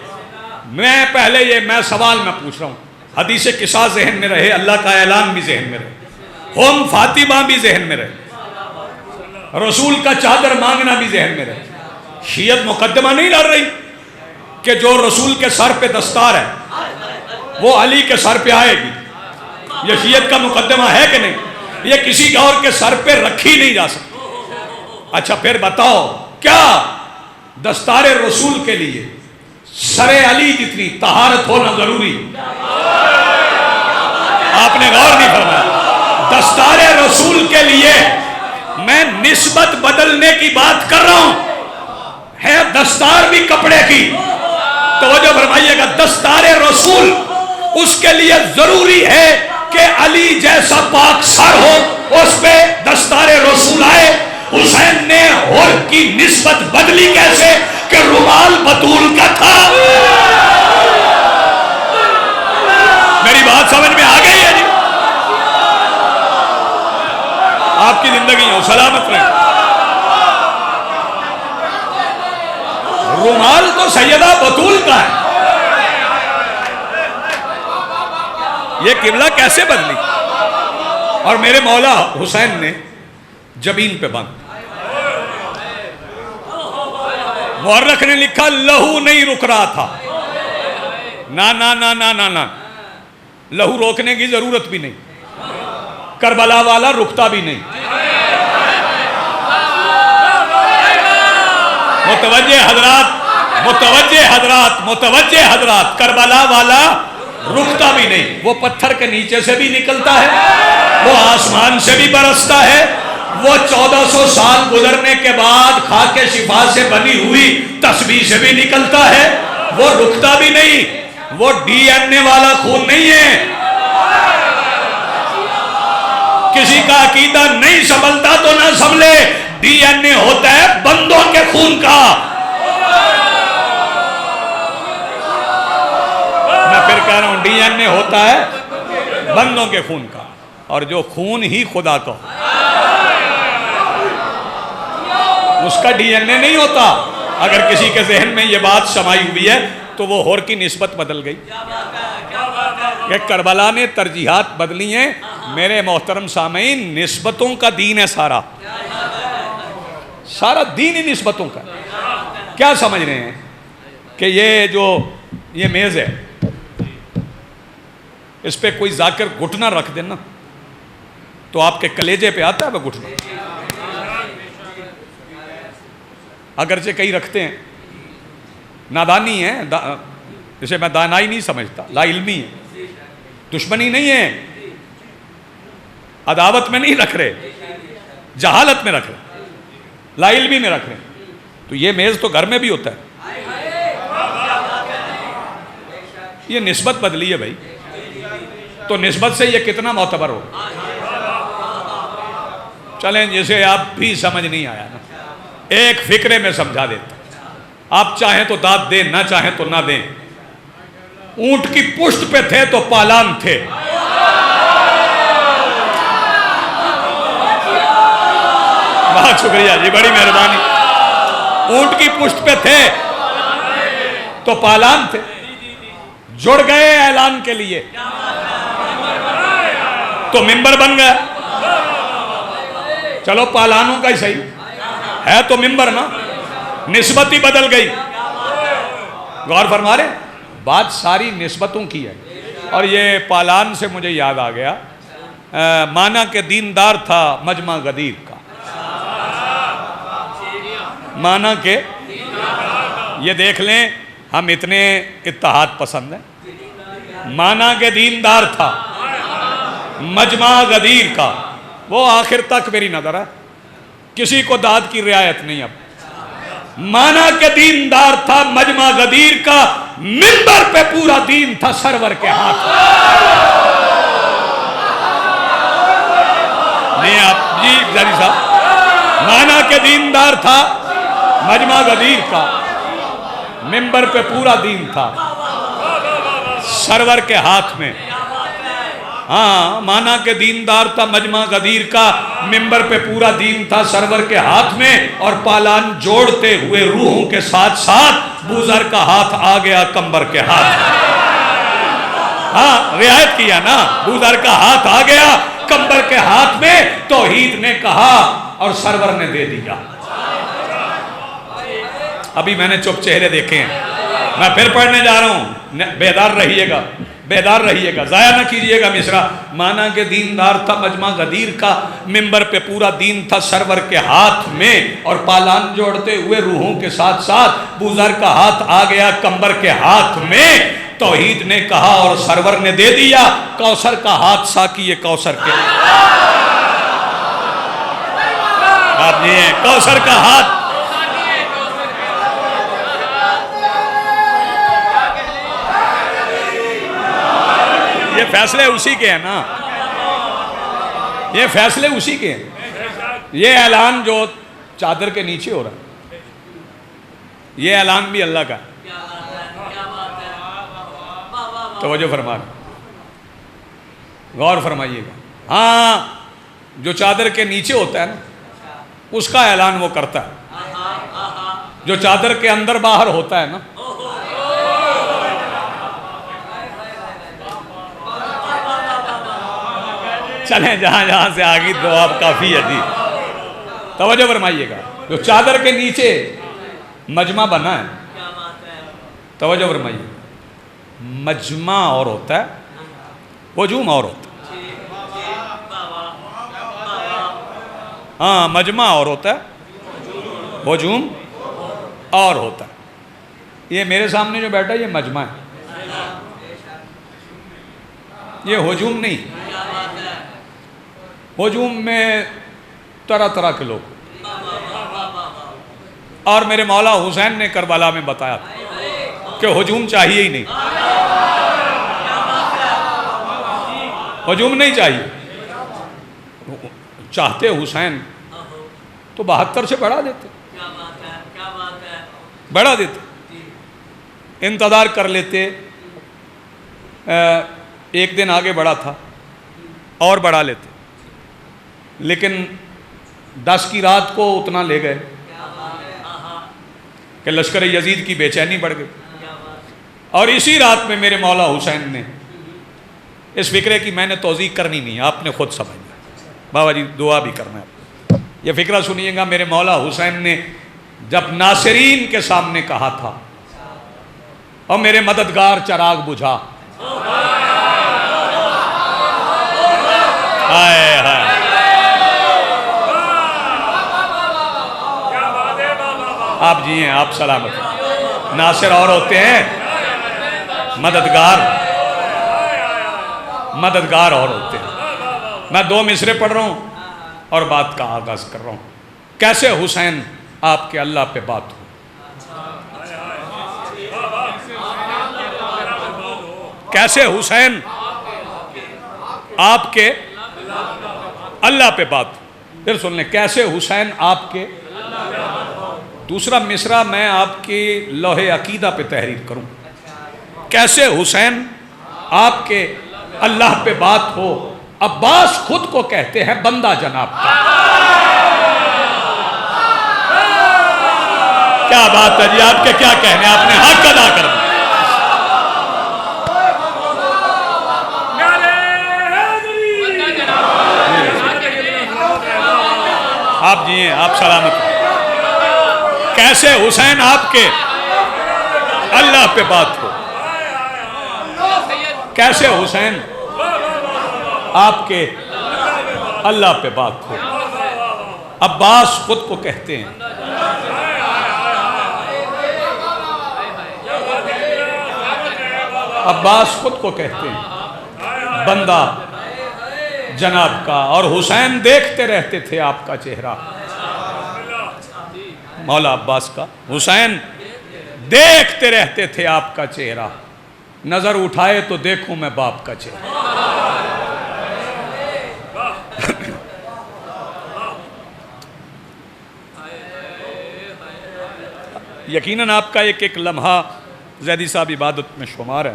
A: میں پہلے میں سوال میں پوچھ رہا ہوں، حدیث قصہ ذہن میں رہے، اللہ کا اعلان بھی ذہن میں رہے، ہم فاطمہ بھی ذہن میں رہے، رسول کا چادر مانگنا بھی ذہن میں رہے۔ شیعت مقدمہ نہیں لڑ رہی کہ جو رسول کے سر پہ دستار ہے وہ علی کے سر پہ آئے گی، یہ شیعت کا مقدمہ ہے کہ نہیں؟ یہ کسی اور کے سر پہ رکھی نہیں جا سکتی۔ اچھا پھر بتاؤ، کیا دستار رسول کے لیے سر علی جتنی طہارت ہونا ضروری؟ آپ نے غور نہیں فرمایا۔ دستار رسول کے لیے میں نسبت بدلنے کی بات کر رہا ہوں، ہے دستار بھی کپڑے کی، توجہ فرمائیے گا۔ دستار رسول اس کے لیے ضروری ہے کہ علی جیسا پاک سر ہو، اس پہ دستار رسول آئے۔ حسین نے ہر کی نسبت بدلی کیسے کہ رومال بطول کا تھا۔ میری بات سمجھ میں آ گئی ہے جی؟ آپ کی زندگی ہو سلامت رہے۔ رومال تو سیدہ بطول کا ہے، یہ قبلہ کیسے بدلی؟ اور میرے مولا حسین نے جبین پہ بند، مورخ نے لکھا لہو نہیں رک رہا تھا۔ نا نا نا نا نا نا، لہو روکنے کی ضرورت بھی نہیں، کربلا والا رکتا بھی نہیں۔ متوجہ حضرات، کربلا والا رکتا بھی نہیں، وہ پتھر کے نیچے سے بھی نکلتا ہے، وہ آسمان سے بھی برستا ہے، وہ 1400 سال گزرنے کے بعد خاک شفا سے بنی ہوئی تسبیح سے بھی نکلتا ہے، وہ رکتا بھی نہیں، وہ ڈی این اے والا خون نہیں ہے۔ کسی کا عقیدہ نہیں سنبھلتا تو نہ سنبھلے، ڈی این اے ہوتا ہے بندوں کے خون کا۔ میں پھر کہہ رہا ہوں، ڈی این اے ہوتا ہے بندوں کے خون کا، اور جو خون ہی خدا کا ہو اس کا ڈی این اے نہیں ہوتا۔ اگر کسی کے ذہن میں یہ بات سمائی ہوئی ہے تو وہ ہور کی نسبت بدل گئی کہ کربلا نے ترجیحات بدلی ہیں۔ میرے محترم سامعین، نسبتوں کا دین ہے، سارا دین ہی نسبتوں کا۔ کیا سمجھ رہے ہیں کہ یہ میز ہے، اس پہ کوئی ذاکر گھٹنا رکھ دینا تو آپ کے کلیجے پہ آتا ہے وہ گھٹنا؟ اگرچہ کئی رکھتے ہیں، نادانی ہے، جسے میں دانائی نہیں سمجھتا، لا علمی ہے، دشمنی نہیں ہے، عداوت میں نہیں رکھ رہے، جہالت میں رکھ رہے، لا علمی میں رکھ رہے۔ تو یہ میز تو گھر میں بھی ہوتا ہے، یہ نسبت بدلی ہے بھائی، تو نسبت سے یہ کتنا معتبر ہو؟ چلیں، جسے آپ بھی سمجھ نہیں آیا نا، ایک فکرے میں سمجھا دیتا، آپ چاہیں تو داد دیں، نہ چاہیں تو نہ دیں۔ اونٹ کی پشت پہ تھے تو پالان تھے، بہت شکریہ جی، بڑی مہربانی۔ اونٹ کی پشت پہ تھے تو پالان تھے، جڑ گئے اعلان کے لیے تو منبر بن گیا۔ چلو پالانوں کا ہی صحیح ہے تو منبر نا، نسبت ہی بدل گئی۔ غور فرما رہے، بات ساری نسبتوں کی ہے۔ اور یہ پالان سے مجھے یاد آ گیا، مانا کہ دیندار تھا مجمع غدیر کا، مانا کہ یہ دیکھ لیں ہم اتنے اتحاد پسند ہیں، مانا کہ دیندار تھا مجمع غدیر کا، وہ آخر تک میری نظر ہے، کسی کو داد کی رعایت نہیں۔ اب مانا کہ دیندار تھا مجمع غدیر کا، منبر پہ پورا دین تھا سرور کے ہاتھ۔ نہیں آپ جی جاری صاحب، مانا کہ دیندار تھا مجمع غدیر کا، منبر پہ پورا دین تھا سرور کے ہاتھ میں۔ ہاں، مانا کہ دیندار تھا مجمع غدیر کا، منبر پہ پورا دین تھا سرور کے ہاتھ میں، اور پالان جوڑتے ہوئے روحوں کے ساتھ ساتھ بوزر کا ہاتھ آ گیا کمبر کے ہاتھ میں۔ ہاں، رعایت کیا نا، بوزر کا ہاتھ آ گیا کمبر کے ہاتھ میں، توحید نے کہا اور سرور نے دے دیا۔ ابھی میں نے چپ چہرے دیکھے ہیں، میں پھر پڑھنے جا رہا ہوں، بیدار رہیے گا، بیدار رہیے گا، ضائع نہ کیجئے گا مصرع۔ مانا کہ دیندار تھا مجمع غدیر کا، منبر پہ پورا دین تھا سرور کے ہاتھ میں، اور پالان جوڑتے ہوئے روحوں کے ساتھ ساتھ بوزر کا ہاتھ آ گیا کمبر کے ہاتھ میں، توحید نے کہا اور سرور نے دے دیا۔ کوثر کا ہاتھ ساقی کوثر کے، آپ یہ ہیں کوثر کا ہاتھ، یہ فیصلے اسی کے ہیں نا، یہ فیصلے اسی کے ہیں۔ یہ اعلان جو چادر کے نیچے ہو رہا ہے، یہ اعلان بھی اللہ کا ہے۔ توجہ فرما رہے، غور فرمائیے گا۔ ہاں، جو چادر کے نیچے ہوتا ہے نا، اس کا اعلان وہ کرتا ہے، جو چادر کے اندر باہر ہوتا ہے نا، چلیں جہاں جہاں سے آگی جواب کافی ہے جی، توجہ فرمائیے گا۔ جو چادر کے نیچے مجمع بنا ہے، توجہ فرمائیے، مجمع اور ہوتا ہے، ہجوم اور ہوتا ہے۔ ہاں، مجمع اور ہوتا ہے، ہجوم اور ہوتا ہے. یہ میرے سامنے جو بیٹھا یہ مجمع ہے، یہ ہجوم نہیں. ہجوم میں طرح طرح کے لوگ، اور میرے مولا حسین نے کربلا میں بتایا کہ ہجوم چاہیے ہی نہیں، ہجوم نہیں چاہیے. چاہتے حسین تو 72 سے بڑھا دیتے، بڑھا دیتے، انتظار کر لیتے. ایک دن آگے بڑھا تھا اور بڑھا لیتے، لیکن 10 کی رات کو اتنا لے گئے کہ لشکر یزید کی بے چینی بڑھ گئی. اور اسی رات میں میرے مولا حسین نے اس فکرے کی میں نے توضیح کرنی نہیں، آپ نے خود سمجھنا. بابا جی دعا بھی کرنا ہے. یہ فکرہ سنیے گا. میرے مولا حسین نے جب ناصرین کے سامنے کہا تھا اور میرے مددگار چراغ بجھا، ہائے ہائے، آپ جی ہیں، آپ سلامت ہیں. ناصر اور ہوتے ہیں، مددگار اور ہوتے ہیں. میں 2 مصرے پڑھ رہا ہوں اور بات کا آغاز کر رہا ہوں. کیسے حسین آپ کے اللہ پہ بات ہو. کیسے حسین آپ کے اللہ پہ بات ہو. پھر سن لیں، کیسے حسین آپ کے. دوسرا مصرع میں آپ کی لوح عقیدہ پہ تحریر کروں. کیسے حسین آپ کے اللہ پہ بات ہو. عباس خود کو کہتے ہیں بندہ جناب کا. کیا بات ہے جی، آپ کے کیا کہنے، آپ نے حق ادا کر دیا. آپ جی ہیں، آپ سلامت ہیں. کیسے حسین آپ کے اللہ پہ بات ہو. کیسے حسین آپ کے اللہ پہ بات ہو. عباس خود کو کہتے ہیں. عباس خود کو کہتے ہیں بندہ جناب کا. اور حسین دیکھتے رہتے تھے آپ کا چہرہ. مولا عباس کا حسین دیکھتے رہتے تھے آپ کا چہرہ. نظر اٹھائے تو دیکھوں میں باپ کا چہرہ. یقیناً آپ کا ایک ایک لمحہ زیدی صاحب عبادت میں شمار ہے.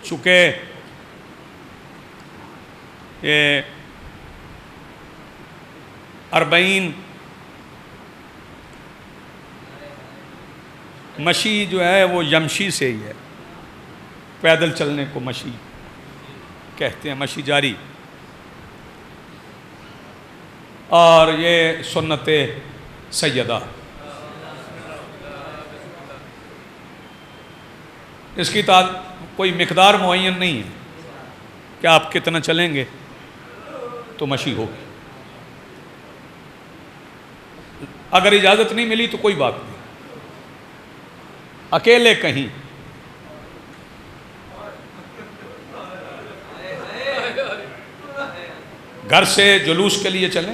A: چونکہ یہ 40 مشی جو ہے وہ یمشی سے ہی ہے. پیدل چلنے کو مشی کہتے ہیں، مشی جاری. اور یہ سنت سیدہ. اس کی کوئی مقدار معین نہیں ہے کہ آپ کتنا چلیں گے تو مشی ہوگی. اگر اجازت نہیں ملی تو کوئی بات نہیں. اکیلے کہیں گھر سے جلوس کے لیے چلیں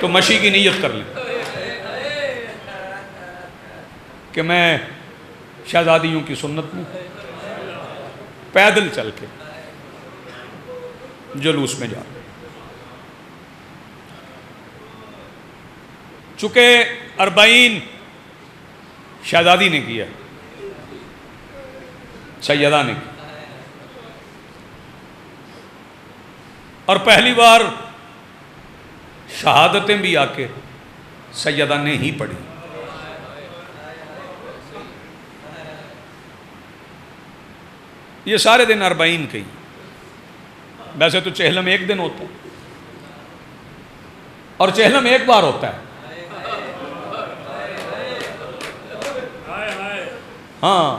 A: تو مشی کی نیت کر لیں کہ میں شہزادیوں کی سنت میں پیدل چل کے جلوس میں جا رہا ہوں. چونکہ 40 شہزادی نے کیا، سیدہ نے کیا، اور پہلی بار شہادتیں بھی آ کے سیدہ نے ہی پڑھی. یہ سارے دن 40 کی. ویسے تو چہلم ایک دن ہوتا ہے اور چہلم ایک بار ہوتا ہے. ہاں،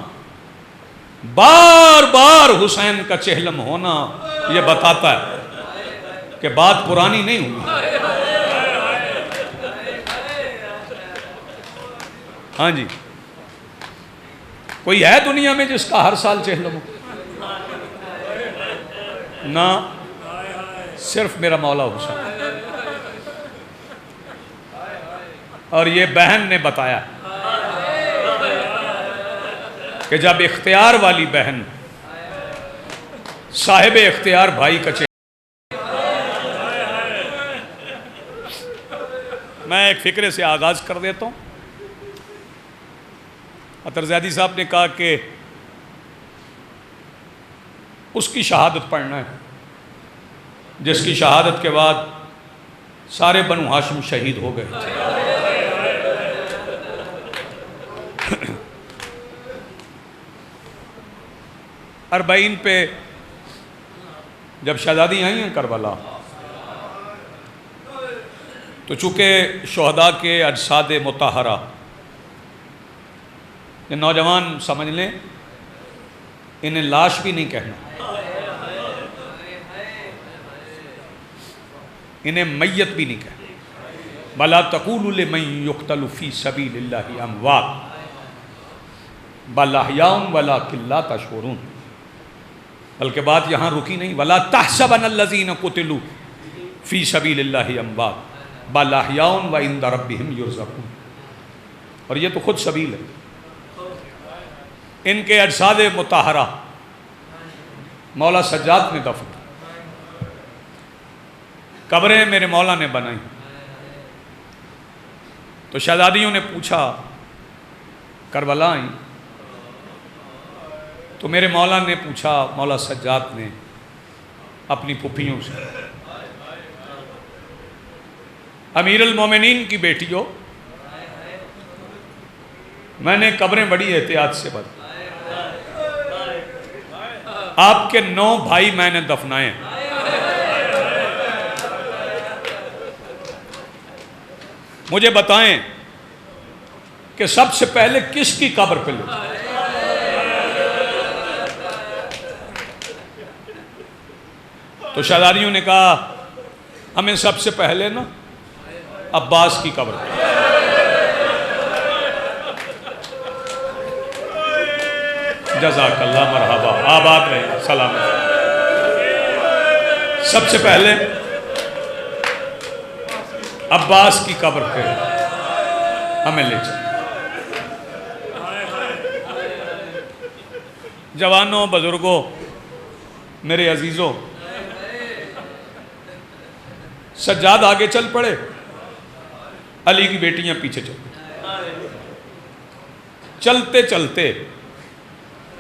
A: بار بار حسین کا چہلم ہونا یہ بتاتا ہے کہ بات پرانی نہیں ہوئی. ہاں جی، کوئی ہے دنیا میں جس کا ہر سال چہلم ہو؟ نہ، صرف میرا مولا حسین. اور یہ بہن نے بتایا کہ جب اختیار والی بہن صاحب اختیار بھائی کا چہرہ. میں ایک فکرے سے آغاز کر دیتا ہوں. عطر زیدی صاحب نے کہا کہ اس کی شہادت پڑھنا ہے جس کی شہادت کے بعد سارے بنو ہاشم شہید ہو گئے تھے. اربعین پہ جب شہزادی آئی ہیں کربلا تو چونکہ شہداء کے اجساد مطہرہ، یہ نوجوان سمجھ لیں انہیں لاش بھی نہیں کہنا، انہیں میت بھی نہیں کہنا. بَلَا تَقُولُوا لِمَن يُقْتَلُ فِي سَبِيلِ اللَّهِ أَمْوَاتٌ بَلْ أَحْيَاءٌ وَلَٰكِن لَّا تَشْعُرُونَ. بلکہ بات یہاں رکی نہیں. وَلَا تَحْسَبَنَّ الَّذِينَ قُتِلُوا فِي سَبِيلِ اللَّهِ أَمْوَاتٌ بَلْ أَحْيَاءٌ وَعِندَ رَبِّهِمْ يُرْزَقُونَ. اور یہ تو خود سبیل ہے. ان کے اجساد مطہرہ مولا سجاد نے دفن، قبریں میرے مولا نے بنائیں. تو شہزادیوں نے پوچھا کربلا آئیں تو میرے مولا نے پوچھا، مولا سجاد نے اپنی پھپھیوں سے، امیر المومنین کی بیٹیوں، میں نے قبریں بڑی احتیاط سے بنائیں. آپ کے 9 بھائی میں نے دفنائے. مجھے بتائیں کہ سب سے پہلے کس کی قبر پہ لے جائیں؟ تو شہزادیوں نے کہا ہمیں سب سے پہلے نا عباس کی قبر پہ. جزاک اللہ، مرحبا، آباد رہے، سلامت. سب سے پہلے عباس کی قبر پہ ہمیں لے چلیں. جوانوں، بزرگوں، میرے عزیزوں، سجاد آگے چل پڑے، علی کی بیٹیاں پیچھے چل پڑے. چلتے چلتے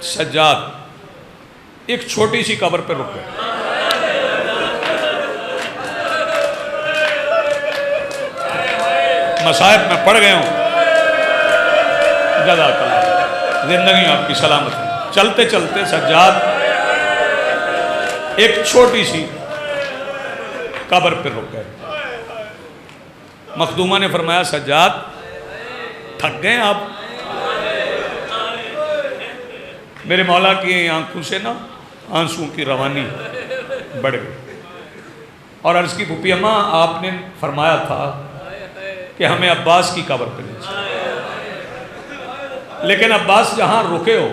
A: سجاد ایک چھوٹی سی قبر پہ رک گئے. مصائب میں پڑ گئے ہوں. جزاک اللہ، زندگی آپ کی سلامت ہے. چلتے چلتے سجاد ایک چھوٹی سی قبر پہ رک گئے. مخدومہ نے فرمایا سجاد تھک گئے آپ؟ میرے مولا کی آنکھوں سے نا آنسوں کی روانی بڑھ گئی اور عرض کی پھوپھی اماں آپ نے فرمایا تھا کہ ہمیں عباس کی قبر پہ لے جائیں، لیکن عباس جہاں رکے ہو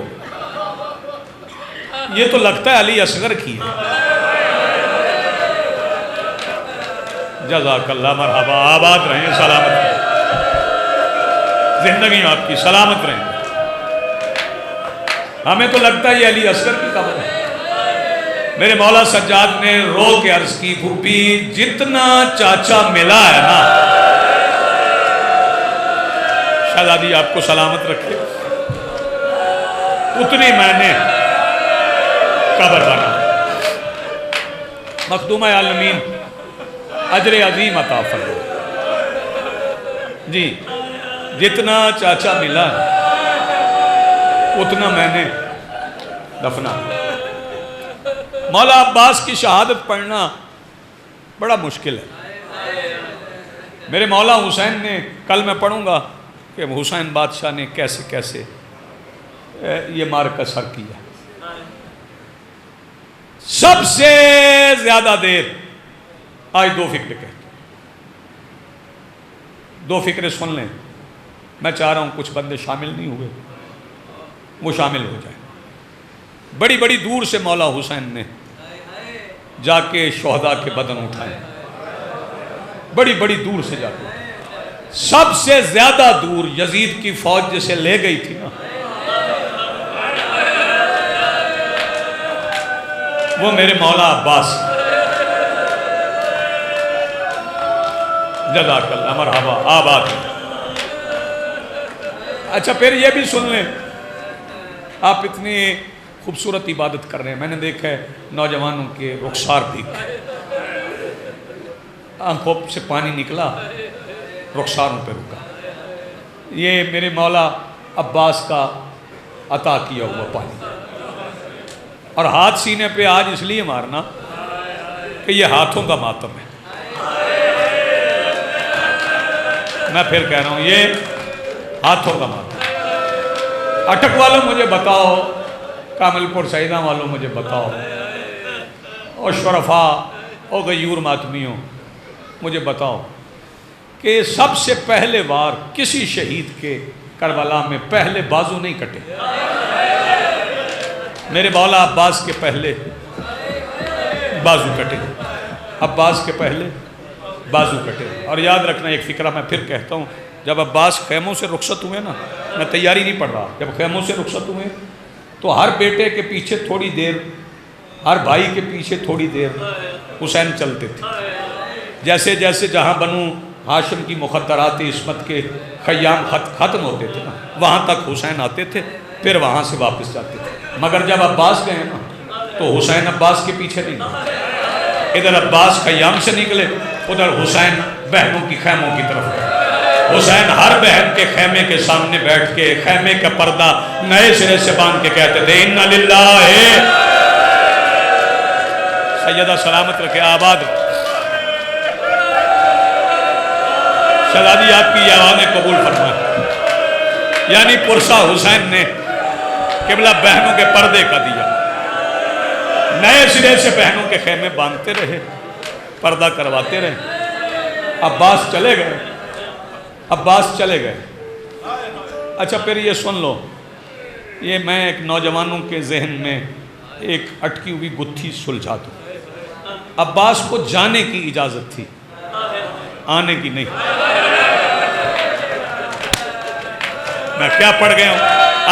A: یہ تو لگتا ہے علی اصغر کی ہے. جزاک اللہ، مرحبا، آباد رہیں، سلامت رہیں، زندگی آپ کی سلامت رہیں. ہمیں تو لگتا ہے یہ علی اصغر کی قبر ہے. میرے مولا سجاد نے رو کے عرض کی پھوپھی جتنا چاچا ملا ہے نا، شہزادی آپ کو سلامت رکھے، اتنی میں نے قبر بنا. مخدومہ عالمین اجر عظیم عطا فرمائے. جی، جتنا چاچا ملا اتنا میں نے دفنا. مولا عباس کی شہادت پڑھنا بڑا مشکل ہے. میرے مولا حسین نے، کل میں پڑھوں گا کہ حسین بادشاہ نے کیسے کیسے یہ مارکہ سر کیا. سب سے زیادہ دیر آج دو فکریں کہتے ہیں، دو فکریں سن لیں، میں چاہ رہا ہوں کچھ بندے شامل نہیں ہوئے وہ شامل ہو جائیں۔ بڑی بڑی دور سے مولا حسین نے جا کے شہداء کے بدن اٹھائے، بڑی بڑی دور سے جا کے، سب سے زیادہ دور یزید کی فوج جسے لے گئی تھی نا، وہ میرے مولا عباس، جزاک اللہ، مرحبا، آباد۔ اچھا پھر یہ بھی سن لیں، آپ اتنی خوبصورت عبادت کر رہے ہیں، میں نے دیکھا ہے نوجوانوں کے رخسار بھیگ گئے، آنکھوں سے پانی نکلا، رخساروں پہ رکا، یہ میرے مولا عباس کا عطا کیا ہوا پانی، اور ہاتھ سینے پہ آج اس لیے مارنا کہ یہ ہاتھوں کا ماتم ہے۔ میں پھر کہہ رہا ہوں یہ ہاتھوں کا ماتم ہے۔ اٹک والوں مجھے بتاؤ، کامل پور سعیدہ والوں مجھے بتاؤ، اور شرفاء اور غیور ماتمیوں مجھے بتاؤ کہ سب سے پہلے بار کسی شہید کے کربلا میں پہلے بازو نہیں کٹے؟ میرے مولا عباس کے پہلے بازو کٹے، عباس کے پہلے بازو کٹے۔ اور یاد رکھنا ایک فکرہ میں پھر کہتا ہوں، جب عباس خیموں سے رخصت ہوئے نا، میں تیاری نہیں پڑھ رہا، جب خیموں سے رخصت ہوئے تو ہر بیٹے کے پیچھے تھوڑی دیر، ہر بھائی کے پیچھے تھوڑی دیر حسین چلتے تھے، جیسے جیسے جہاں بنو ہاشم کی مخدرات عصمت کے خیام ختم ہوتے تھے نا، وہاں تک حسین آتے تھے، پھر وہاں سے واپس جاتے تھے۔ مگر جب عباس گئے نا تو حسین عباس کے پیچھے نہیں گئے، ادھر عباس خیام سے نکلے، ادھر حسین بہنوں کی خیموں کی طرف گئے۔ حسین ہر بہن کے خیمے کے سامنے بیٹھ کے خیمے کا پردہ نئے سرے سے باندھ کے کہتے تھے اِنَّ لِلَّهِ، سیدہ سلامت رکھے، آباد رکھے۔ شہزادی آپ کی یہ آوازیں قبول فرمائیں، یعنی پرسا حسین نے قبلہ بہنوں کے پردے کا دیا، نئے سرے سے بہنوں کے خیمے باندھتے رہے، پردہ کرواتے رہے۔ عباس چلے گئے، عباس چلے گئے۔ اچھا پھر یہ سن لو، یہ میں ایک نوجوانوں کے ذہن میں ایک اٹکی ہوئی گتھی سلجھا دوں۔ عباس کو جانے کی اجازت تھی، آنے کی نہیں۔ میں کیا پڑھ گیا ہوں،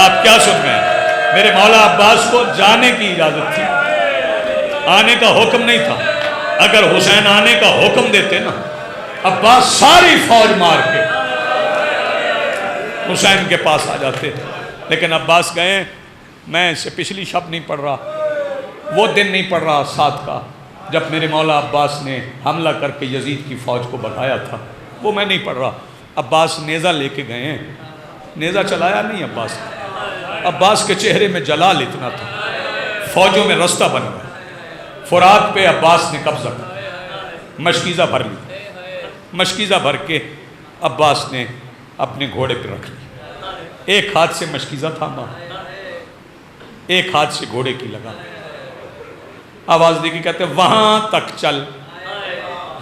A: آپ کیا سن گئے ہیں؟ میرے مولا عباس کو جانے کی اجازت تھی، آنے کا حکم نہیں تھا۔ اگر حسین آنے کا حکم دیتے نا، عباس ساری فوج مار کے حسین کے پاس آ جاتے، لیکن عباس گئے۔ میں اس سے پچھلی شب نہیں پڑھ رہا، وہ دن نہیں پڑھ رہا 7 کا، جب میرے مولا عباس نے حملہ کر کے یزید کی فوج کو بھگایا تھا، وہ میں نہیں پڑھ رہا۔ عباس نیزہ لے کے گئے ہیں، نیزہ چلایا نہیں عباس نے، عباس کے چہرے میں جلال اتنا تھا، فوجوں میں رستہ بن گیا۔ فرات پہ عباس نے قبضہ کیا، مشکیزہ بھر لی، مشکیزہ بھر کے عباس نے اپنے گھوڑے پہ رکھ لی، ایک ہاتھ سے مشکیزہ تھاما، ایک ہاتھ سے گھوڑے کی لگا، آواز دی کی کہتے ہیں وہاں تک چل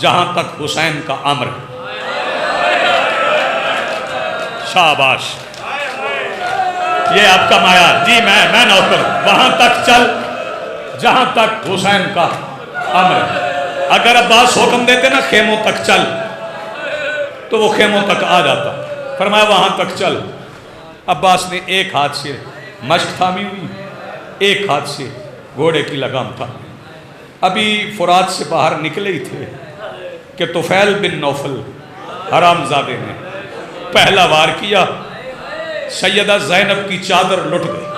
A: جہاں تک حسین کا امر ہے۔ شاباش، یہ آپ کا معیار، جی میں نوکر ہوں، وہاں تک چل جہاں تک حسین کا امر ہے۔ اگر عباس حکم دیتے نا خیموں تک چل، تو وہ خیموں تک آ جاتا، فرمایا وہاں تک چل۔ عباس نے ایک ہاتھ سے مشک تھامی ہوئی، ایک ہاتھ سے گھوڑے کی لگام تھا۔ ابھی فرات سے باہر نکلے ہی تھے کہ طفیل بن نوفل حرام زادے نے پہلا وار کیا، سیدہ زینب کی چادر لٹ گئی۔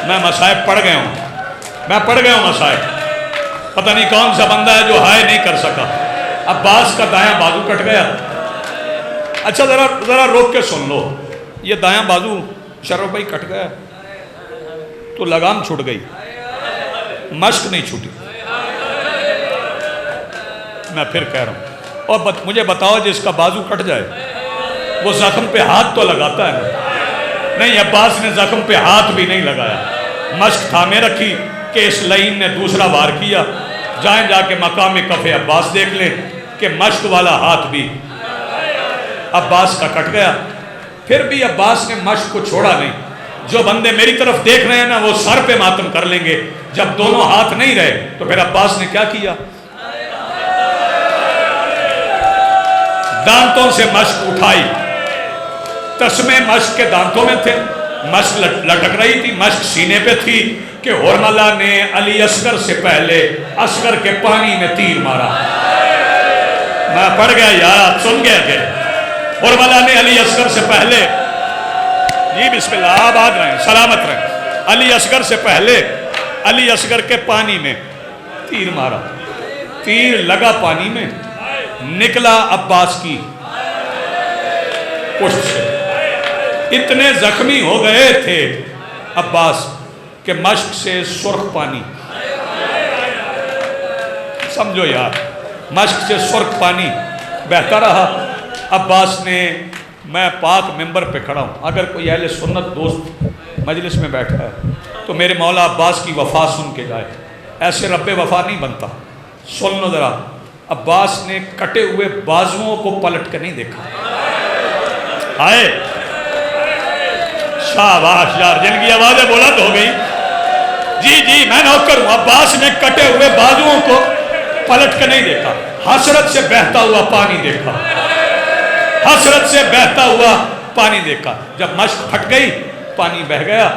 A: میں مصائب پڑھ گیا ہوں، میں پڑھ گیا ہوں مصائب، پتہ نہیں کون سا بندہ ہے جو ہائے نہیں کر سکا۔ عباس کا دایاں بازو کٹ گیا۔ اچھا ذرا روک کے سن لو، یہ دایاں بازو شرف بھائی کٹ گیا تو لگام چھوٹ گئی، مشق نہیں چھوٹی۔ میں پھر کہہ رہا ہوں، اور مجھے بتاؤ جس کا بازو کٹ جائے وہ زخم پہ ہاتھ تو لگاتا ہے نہیں؟ عباس نے زخم پہ ہاتھ بھی نہیں لگایا، مشق تھامے رکھی، کہ اس لعین نے دوسرا وار کیا، جائیں جا کے مقام کف عباس دیکھ لیں کہ مشق والا ہاتھ بھی عباس کا کٹ گیا۔ پھر بھی عباس نے مشق کو چھوڑا نہیں۔ جو بندے میری طرف دیکھ رہے ہیں نا وہ سر پہ ماتم کر لیں گے، جب دونوں ہاتھ نہیں رہے تو پھر عباس نے کیا کیا؟ دانتوں سے مشق اٹھائی، تسمے مشق کے دانتوں میں تھے، مشق لٹک رہی تھی، مشق سینے پہ تھی کہ حرملہ نے علی اصغر سے پہلے اصغر کے پانی میں تیر مارا۔ میں پڑھ گیا یار، آپ سن گیا کہ حرملہ نے علی اصغر سے پہلے، جی بسم اللہ، آباد رہیں، سلامت رہیں، علی اصغر سے پہلے علی اصغر کے پانی میں تیر مارا۔ تیر لگا پانی میں، نکلا عباس کی پشت سے۔ اتنے زخمی ہو گئے تھے عباس کہ مشق سے سرخ پانی، سمجھو یار، مشق سے سرخ پانی بہتا رہا۔ عباس نے، میں پاک ممبر پہ کھڑا ہوں، اگر کوئی اہل سنت دوست مجلس میں بیٹھا ہے تو میرے مولا عباس کی وفا سن کے جائے، ایسے رب وفا نہیں بنتا۔ سن لو ذرا، عباس نے کٹے ہوئے بازوؤں کو پلٹ کے نہیں دیکھا۔ آئے شاباش یار، جن کی آوازیں بلند ہو گئی، جی جی میں نوکر ہوں۔ عباس نے کٹے ہوئے بازوؤں کو پلٹ کے نہیں دیکھا، حسرت سے بہتا ہوا پانی دیکھا، حسرت سے بہتا ہوا پانی دیکھا۔ جب مشق پھٹ گئی، پانی بہ گیا،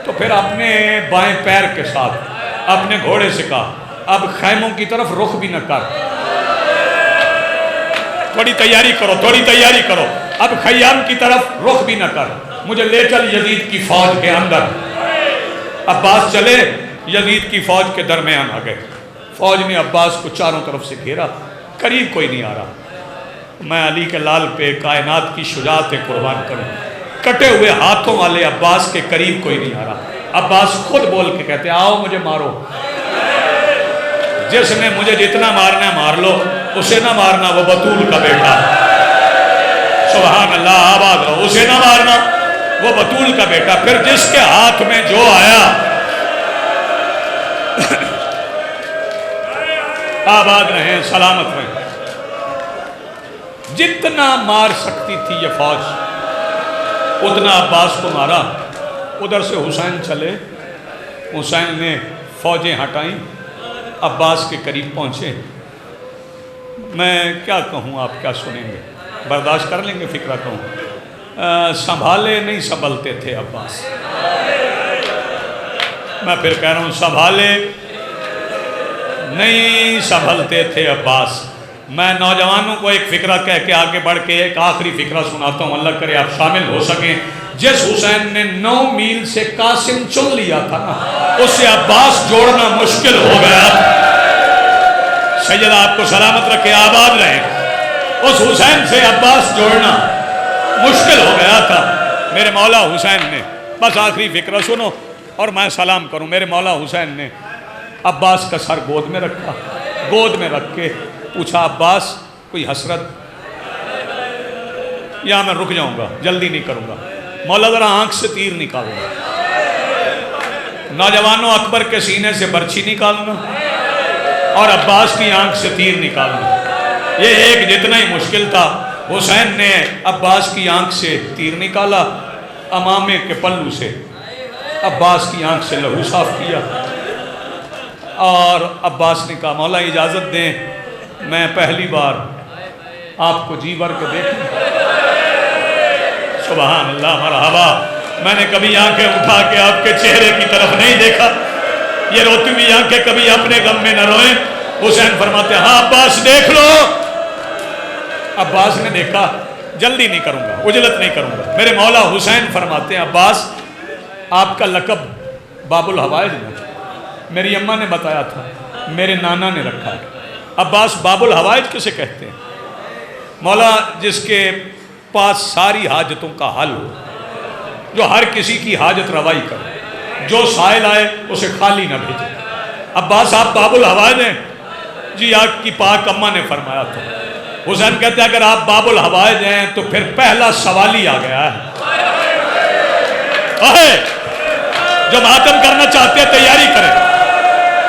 A: تو پھر اپنے بائیں پیر کے ساتھ اپنے گھوڑے سے کہا اب خیموں کی طرف رخ بھی نہ کر، تھوڑی تیاری کرو، تھوڑی تیاری کرو، اب خیام کی طرف رخ بھی نہ کر، مجھے لے چل یزید کی فوج کے اندر۔ عباس چلے، یزید کی فوج کے درمیان آ گئے۔ فوج نے عباس کو چاروں طرف سے گھیرا، قریب کوئی نہیں آ رہا۔ میں علی کے لال پہ کائنات کی شجاعت قربان کروں، کٹے ہوئے ہاتھوں والے عباس کے قریب کوئی نہیں آ رہا۔ عباس خود بول کے کہتے آؤ مجھے مارو، جس نے مجھے جتنا مارنا مار لو، اسے نہ مارنا وہ بطول کا بیٹا، سبحان اللہ، آباد رہو، اسے نہ مارنا وہ بطول کا بیٹا۔ پھر جس کے ہاتھ میں جو آیا، آباد رہیں، سلامت رہیں۔ جتنا مار سکتی تھی یہ فوج اتنا عباس کو مارا۔ ادھر سے حسین چلے، حسین نے فوجیں ہٹائیں، عباس کے قریب پہنچے۔ میں کیا کہوں، آپ کیا سنیں گے، برداشت کر لیں گے فکرہ کہوں۔ سنبھالے نہیں سنبھلتے تھے عباس، میں پھر کہہ رہا ہوں سنبھالے نہیں سنبھلتے تھے عباس۔ میں نوجوانوں کو ایک فکرہ کہہ کے آگے بڑھ کے ایک آخری فکرہ سناتا ہوں، اللہ کرے آپ شامل ہو سکیں۔ جس حسین نے 9 میل سے قاسم چن لیا تھا نا، اس سے عباس جوڑنا مشکل ہو گیا۔ سیدہ آپ کو سلامت رکھے، آباد رہے۔ اس حسین سے عباس جوڑنا مشکل ہو گیا تھا۔ میرے مولا حسین نے، بس آخری فکرہ سنو اور میں سلام کروں، میرے مولا حسین نے عباس کا سر گود میں رکھا، گود میں رکھ کے پوچھا عباس کوئی حسرت؟ یا میں رک جاؤں گا، جلدی نہیں کروں گا، مولا ذرا آنکھ سے تیر نکالنا، نوجوانوں اکبر کے سینے سے برچھی نکالنا اور عباس کی آنکھ سے تیر نکالنا، یہ ایک جتنا ہی مشکل تھا۔ حسین نے عباس کی آنکھ سے تیر نکالا، امامے کے پلو سے عباس کی آنکھ سے لہو صاف کیا، اور عباس نے کہا مولا اجازت دیں میں پہلی بار آپ کو جی بھر کے دیکھوں۔ سبحان اللہ، مرحبا، میں نے کبھی آنکھیں اٹھا کے آپ کے چہرے کی طرف نہیں دیکھا، یہ روتی ہوئی آنکھیں کبھی اپنے غم میں نہ روئیں۔ حسین فرماتے ہیں ہاں عباس دیکھ لو۔ عباس نے دیکھا، جلدی نہیں کروں گا، عجلت نہیں کروں گا۔ میرے مولا حسین فرماتے ہیں عباس آپ کا لقب باب الحوائج ہے، میری اماں نے بتایا تھا، میرے نانا نے رکھا ہے۔ عباس باب الحوائج کسے کہتے ہیں؟ مولا جس کے پاس ساری حاجتوں کا حل ہو، جو ہر کسی کی حاجت روائی کرے، جو سائل آئے اسے خالی نہ بھیجے۔ عباس آپ باب الحوائج ہیں؟ جی آپ کی پاک اماں نے فرمایا تھا۔ حسین کہتے ہیں اگر آپ باب الحوائج ہیں تو پھر پہلا سوال ہی آ گیا ہے، جو ماتم کرنا چاہتے ہیں تیاری کریں،